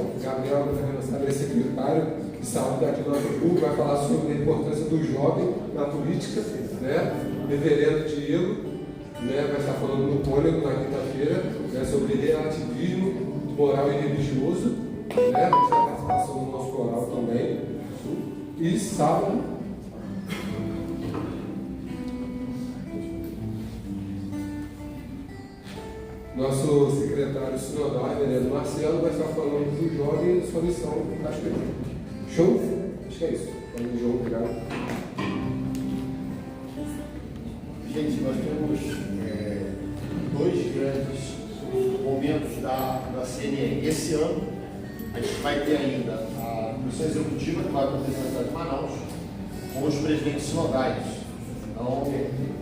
é secretário de saúde aqui do nosso grupo, vai falar sobre a importância do jovem na política, né? Reverendo Diego, né? Vai estar falando no Cônego na quinta-feira, né? Sobre relativismo moral e religioso, né? Vai ter a participação do nosso coral também. E sábado, nosso secretário sinodal, reverendo Marcelo, vai estar falando do jovem e sua missão no Cachoeira. Show? Acho que é isso. Vamos, João, obrigado. Gente, nós temos dois grandes momentos da CNE. Esse ano, a gente vai ter ainda a missão executiva, que vai acontecer na cidade de Manaus, com os presidentes sinodais. Então,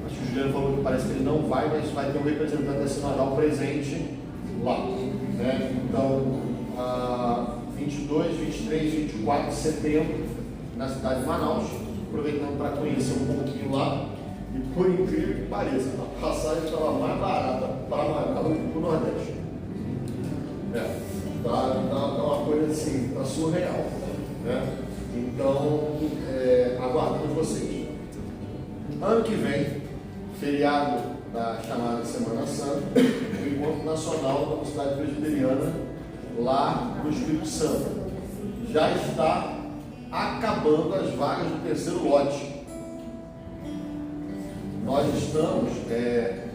acho que o Juliano falou que parece que ele não vai, mas vai ter um representante da sinodal presente lá. Né? Então, 22, 23, 24 de setembro, na cidade de Manaus, aproveitando para conhecer um pouquinho lá. E por incrível que pareça, a passagem estava mais barata para Manaus do que para o Nordeste. Tá uma coisa assim, tá surreal. Né? Então, aguardamos vocês. Ano que vem, feriado da chamada Semana Santa, o Encontro Nacional da Universidade Presbiteriana, lá no Espírito Santo. Já está acabando as vagas do terceiro lote. nós estamos,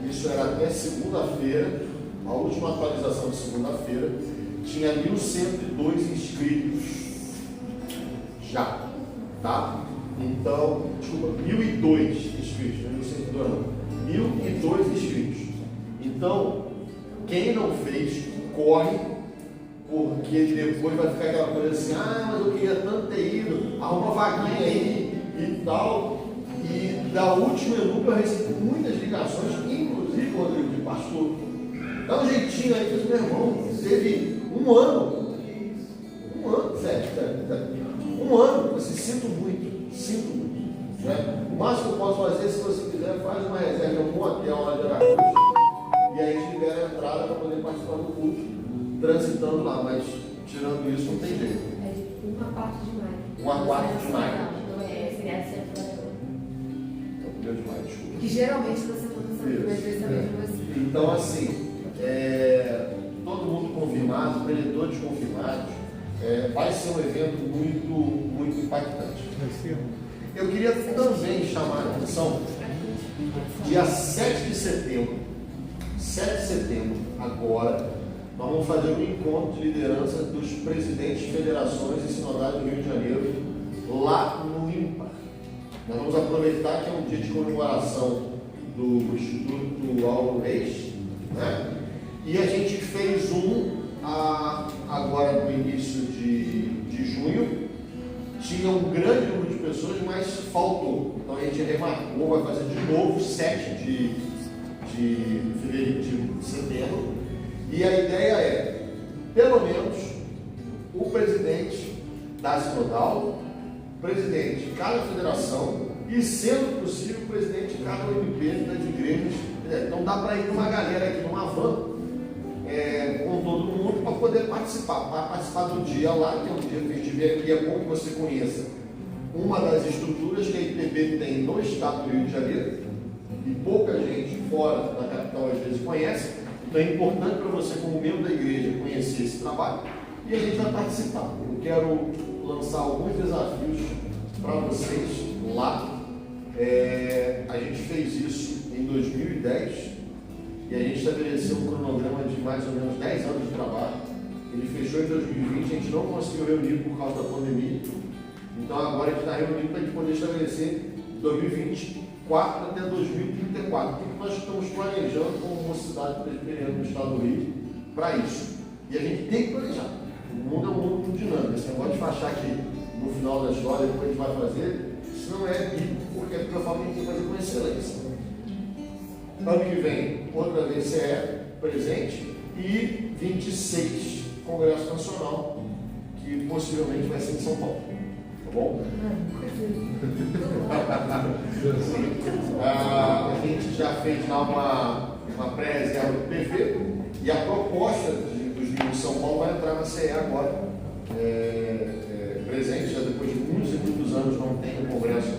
isso era até segunda-feira, a última atualização de segunda-feira, tinha 1.102 inscritos já, tá? Então, desculpa, 1.002 inscritos, não é 1.102 não, 1.002 inscritos. Então, quem não fez, corre, porque depois vai ficar aquela coisa assim, mas eu queria tanto ter ido, arruma vaguinha aí e tal. E da última Elupa eu recebi muitas ligações, inclusive, Rodrigo, de pastor. Dá um jeitinho aí, meu irmão, teve um ano, assim, sinto muito, né? O máximo que eu posso fazer, se você quiser, faz uma reserva em algum hotel lá de Aracruz, e aí a gente libera a entrada para poder participar do culto, transitando lá, mas tirando isso não tem jeito. É de uma parte de maio. Uma parte de maio. Não, é feriado de São Meu demais, desculpa. Que geralmente você está mas vezes também de você. Então, assim, todo mundo confirmado, preletores confirmados, vai ser um evento muito impactante. Eu queria também chamar a atenção, dia 7 de setembro, agora, nós vamos fazer um encontro de liderança dos presidentes de federações e sinodais do Rio de Janeiro, lá no IMPAR. Nós vamos aproveitar que é um dia de comemoração do Instituto Auro Reis, né? E a gente fez agora no início de junho. Tinha um grande número de pessoas, mas faltou. Então a gente remarcou, vai fazer de novo 7 de setembro. E a ideia é, pelo menos, o presidente da Sinodal, presidente de cada federação e, sendo possível, o presidente de cada UMP das igrejas. Então dá para ir numa galera aqui numa van com todo mundo para poder participar do dia lá, que é um dia festivo, e é bom que você conheça uma das estruturas que a IPB tem no estado do Rio de Janeiro, e pouca gente fora da capital às vezes conhece. Então é importante para você, como membro da igreja, conhecer esse trabalho, e a gente vai participar. Eu quero lançar alguns desafios para vocês lá. A gente fez isso em 2010 e a gente estabeleceu um cronograma de mais ou menos 10 anos de trabalho. Ele fechou em 2020, a gente não conseguiu reunir por causa da pandemia. Então agora a gente está reunindo para a gente poder estabelecer 2024 até 2034. O que nós estamos planejando como mocidade presbiteriana do estado do Rio para isso? E a gente tem que planejar. O mundo é um mundo muito dinâmico. Esse negócio de achar que no final da história depois a gente vai fazer, isso não é bíblico, porque é pela forma que a gente tem que fazer com excelência. Ano que vem, outra vez CE presente, e 26 Congresso Nacional, que possivelmente vai ser em São Paulo. Tá bom? A gente já fez lá uma pré-reserva do PV, e a proposta dos vinhos de São Paulo vai entrar na CE agora. Presente, já depois de muitos e muitos anos não tem um congresso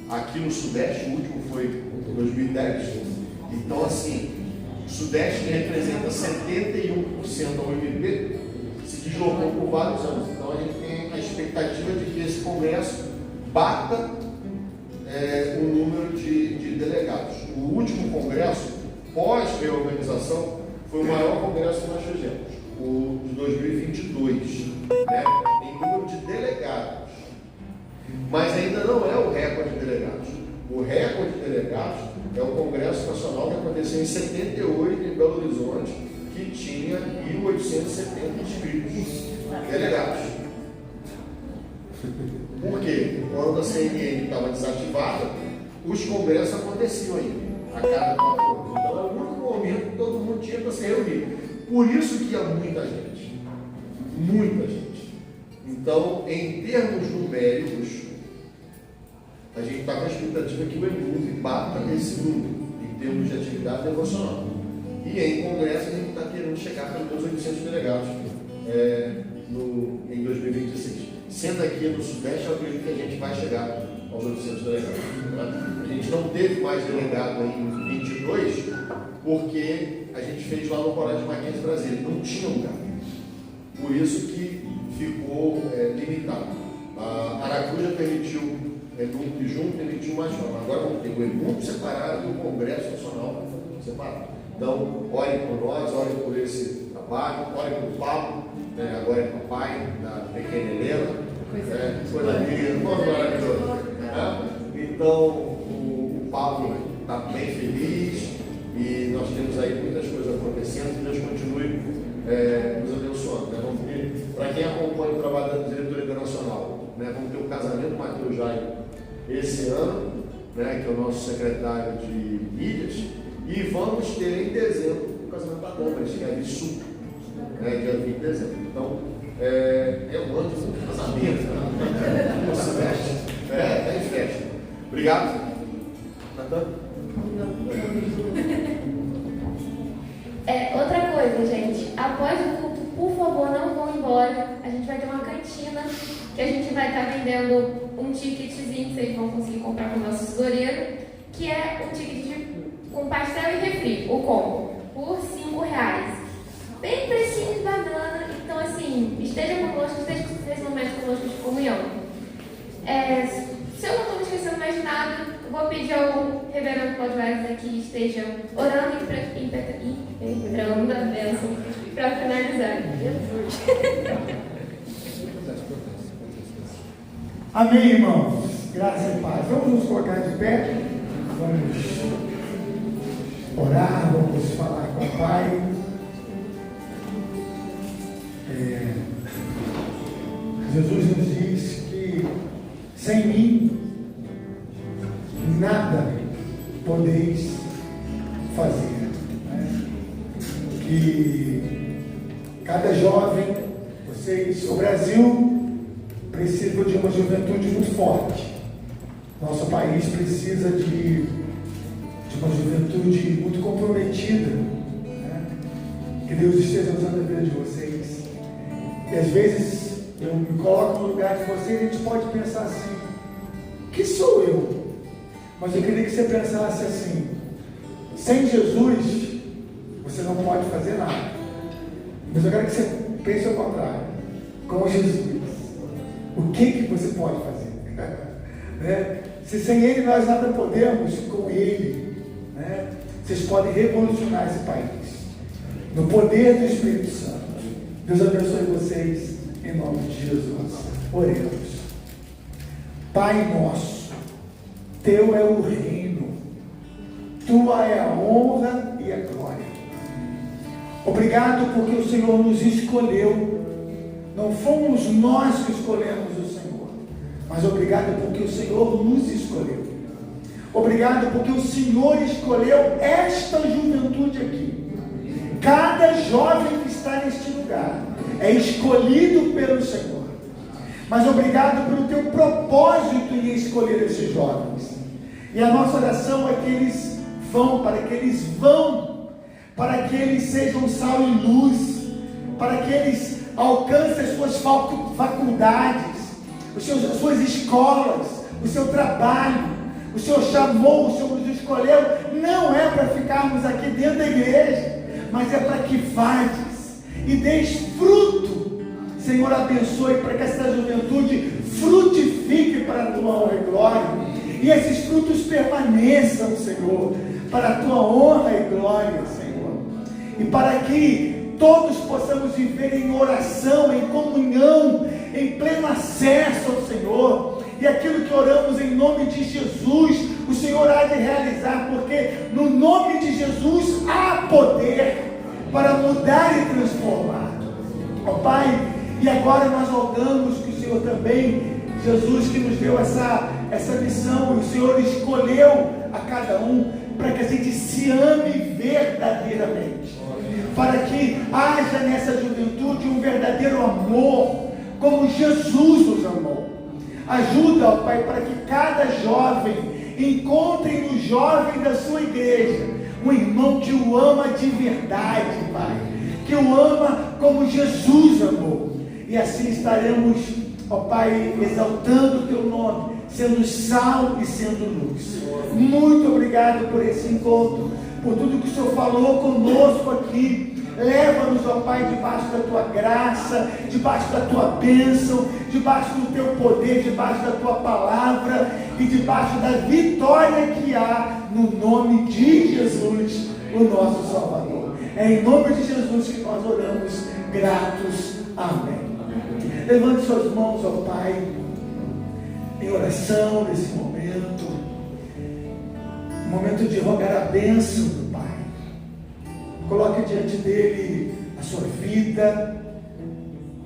aqui no Sudeste, o último foi em 2010. Então, assim, o Sudeste, que representa 71% da UMP, se deslocou por vários anos. Então, a gente tem a expectativa de que esse congresso bata o número de delegados. O último congresso, pós-reorganização, foi o maior congresso que nós fizemos, o de 2022, né? Em número de delegados. Mas ainda não é o recorde de delegados. O recorde de delegados é o Congresso Nacional que aconteceu em 78 em Belo Horizonte, que tinha 1.870 inscritos delegados. Por quê? Quando a CNN estava desativada, os congressos aconteciam ainda, a cada 4 anos. Então, era o único momento que todo mundo tinha para se reunir. Por isso que ia muita gente. Muita gente. Então, em termos numéricos, a gente está com a expectativa que o ENUV bata esse número, em termos de atividade devocional. E em congresso, a gente está querendo chegar a pelo menos 800 delegados em 2026. Sendo aqui no Sudeste, eu acredito que a gente vai chegar aos 800 delegados. Tá? A gente não teve mais delegado em 22, porque a gente fez lá no Coragem de Mackenzie Brasília, não tinha lugar. Por isso que ficou limitado. A Aracruz já permitiu E junto ele tinha mais forma. Agora vamos ter o EBUP separado e o Congresso Nacional separado. Então, orem por nós, orem por esse trabalho, orem por Pablo, né? Agora é papai da pequena Helena, coisa linda, maravilhoso. Então, o Pablo está bem feliz e nós temos aí muitas coisas acontecendo, que Deus continue nos abençoando. Né? Vamos ter, para quem acompanha o trabalho da diretoria nacional, né? Vamos ter o casamento do Matheus Jair esse ano, né? Que é o nosso secretário de mídias, e vamos ter em dezembro o casamento da Damaris, que é a Sul, né? Dia 20 de dezembro. Então, é um ano de casamento, né? Não se mexe. Tá em festa. Obrigado. Natan? Outra coisa, gente. Após o culto, por favor, não vão embora. A gente vai ter uma cantina que a gente vai estar vendendo um ticketzinho que vocês vão conseguir comprar com o nosso tesoureiro, que é um ticket com pastel e refri, o combo, por R$5. Bem precinho de banana. Então, assim, esteja conosco, esteja nesse momento conosco de comunhão. Se eu não estou me esquecendo mais de nada, eu vou pedir ao reverendo Cláudio Aires aqui esteja orando e impetrando a bênção para finalizar. Amém, irmãos. Graça e paz. Vamos nos colocar de pé. Vamos orar, vamos falar com o Pai. Jesus nos diz que sem mim nada podeis fazer. Que cada jovem, o Brasil precisa de uma juventude muito forte. Nosso país precisa de uma juventude muito comprometida. Que Deus esteja usando a vida de vocês. E às vezes eu me coloco no lugar de vocês e a gente pode pensar assim: que sou eu? Mas eu queria que você pensasse assim: sem Jesus você não pode fazer nada. Mas eu quero que você pense ao contrário. Com Jesus, o que você pode fazer? Se sem Ele nós nada podemos, com Ele, vocês podem revolucionar esse país no poder do Espírito Santo. Deus abençoe vocês em nome de Jesus. Oremos. Pai nosso, Teu é o reino, Tua é a honra e a glória. Obrigado porque o Senhor nos escolheu. Não fomos nós que escolhemos o Senhor, mas obrigado porque o Senhor nos escolheu. Obrigado porque o Senhor escolheu esta juventude aqui. Cada jovem que está neste lugar é escolhido pelo Senhor. Mas obrigado pelo teu propósito em escolher esses jovens. E a nossa oração é que eles vão, para que eles sejam sal e luz, para que eles alcancem as suas faculdades, as suas escolas, o seu trabalho. O Senhor chamou, o Senhor nos escolheu, não é para ficarmos aqui dentro da igreja, mas é para que vades e deis fruto. Senhor, abençoe para que essa juventude frutifique para a tua honra e glória, e esses frutos permaneçam, Senhor, para a tua honra e glória, Senhor, e para que todos possamos viver em oração, em comunhão, em pleno acesso ao Senhor. E aquilo que oramos em nome de Jesus, o Senhor há de realizar, porque no nome de Jesus há poder para mudar e transformar. Ó Pai, e agora nós rogamos que o Senhor também, Jesus que nos deu essa missão, o Senhor escolheu a cada um para que a gente se ame verdadeiramente, para que haja nessa juventude um verdadeiro amor, como Jesus nos amou. Ajuda, ó Pai, para que cada jovem encontre no jovem da sua igreja um irmão que o ama de verdade, Pai, que o ama como Jesus amou, e assim estaremos, ó Pai, exaltando o Teu nome, sendo sal e sendo luz. Muito obrigado por esse encontro, por tudo que o Senhor falou conosco aqui. Leva-nos, ó Pai, debaixo da tua graça, debaixo da tua bênção, debaixo do teu poder, debaixo da tua palavra e debaixo da vitória que há no nome de Jesus, o nosso Salvador. É em nome de Jesus que nós oramos, gratos. Amém. Levante suas mãos, ó Pai, em oração nesse momento de rogar a bênção do Pai. Coloque diante dele a sua vida.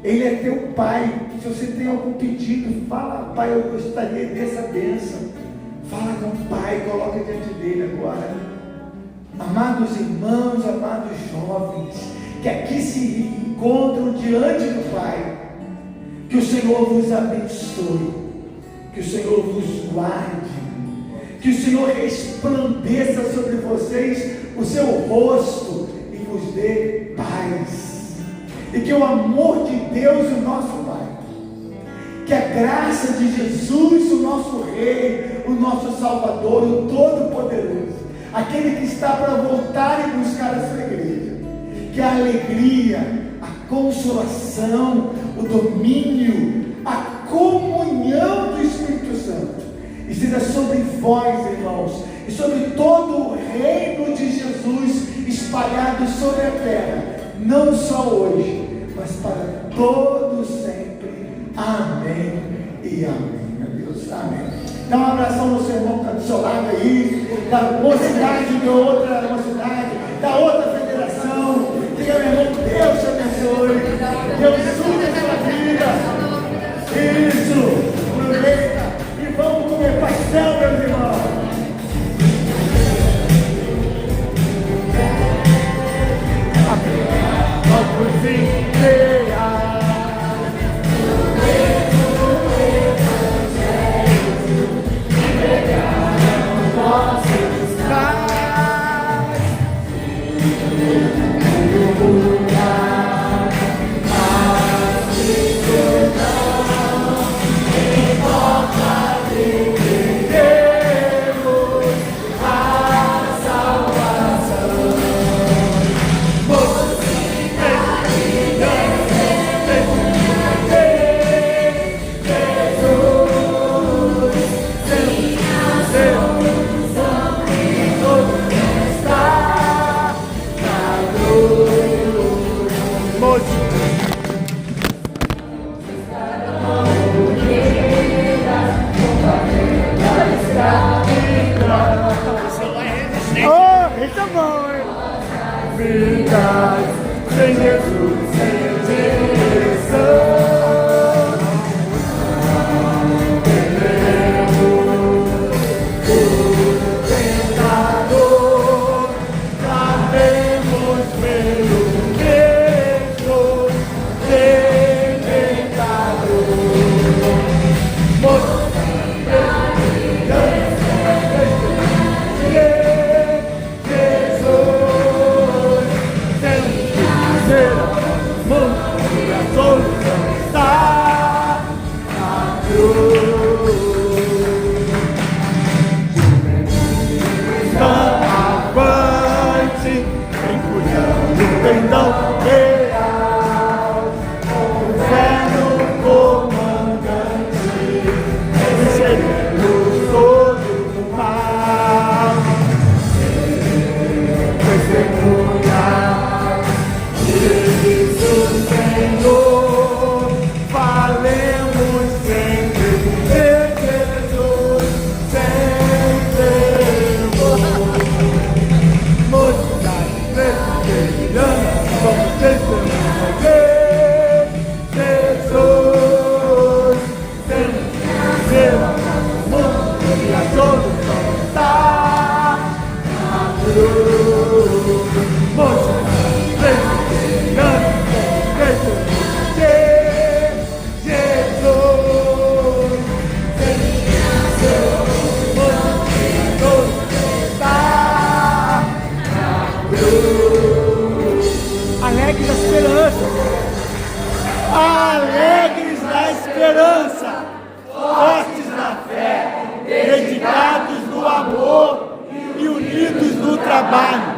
Ele é teu Pai. Se você tem algum pedido, fala: Pai, eu gostaria dessa bênção. Fala com o Pai, coloque diante dele agora. Amados irmãos, amados jovens, que aqui se encontram diante do Pai, que o Senhor vos abençoe, que o Senhor vos guarde, que o Senhor resplandeça sobre vocês o seu rosto e vos dê paz, e que o amor de Deus, o nosso Pai, que a graça de Jesus, o nosso Rei, o nosso Salvador, o Todo-Poderoso, aquele que está para voltar e buscar a sua igreja, que a alegria, a consolação, o domínio, a comunhão do Espírito Santo esteja sobre vós, irmãos, e sobre todo o reino de Jesus espalhado sobre a terra, não só hoje, mas para todos sempre. Amém e amém, meu Deus. Amém. Dá um abração no seu irmão que está do seu lado aí, da mocidade de outra mocidade, da outra federação. Diga, meu irmão, Deus te abençoe, Deus suja a sua vida. Isso, aproveita e vamos comer pastel, meus irmãos. Sem Jesus, sem direção, o tentador, sabemos pelo mesmo, sem tentador, perdão real, fé no comandante, venceremos todo o mal, testemunhar Jesus, Senhor, falemos sempre de Jesus, sempre vamos testemunhar Jesus, ser amor e a solução está na cruz. Mostrar, testemunhando, Jesus, ser amor e a solução está na cruz. Alegres na esperança, alegres na esperança, fortes na fé, dedicados no amor e unidos no trabalho.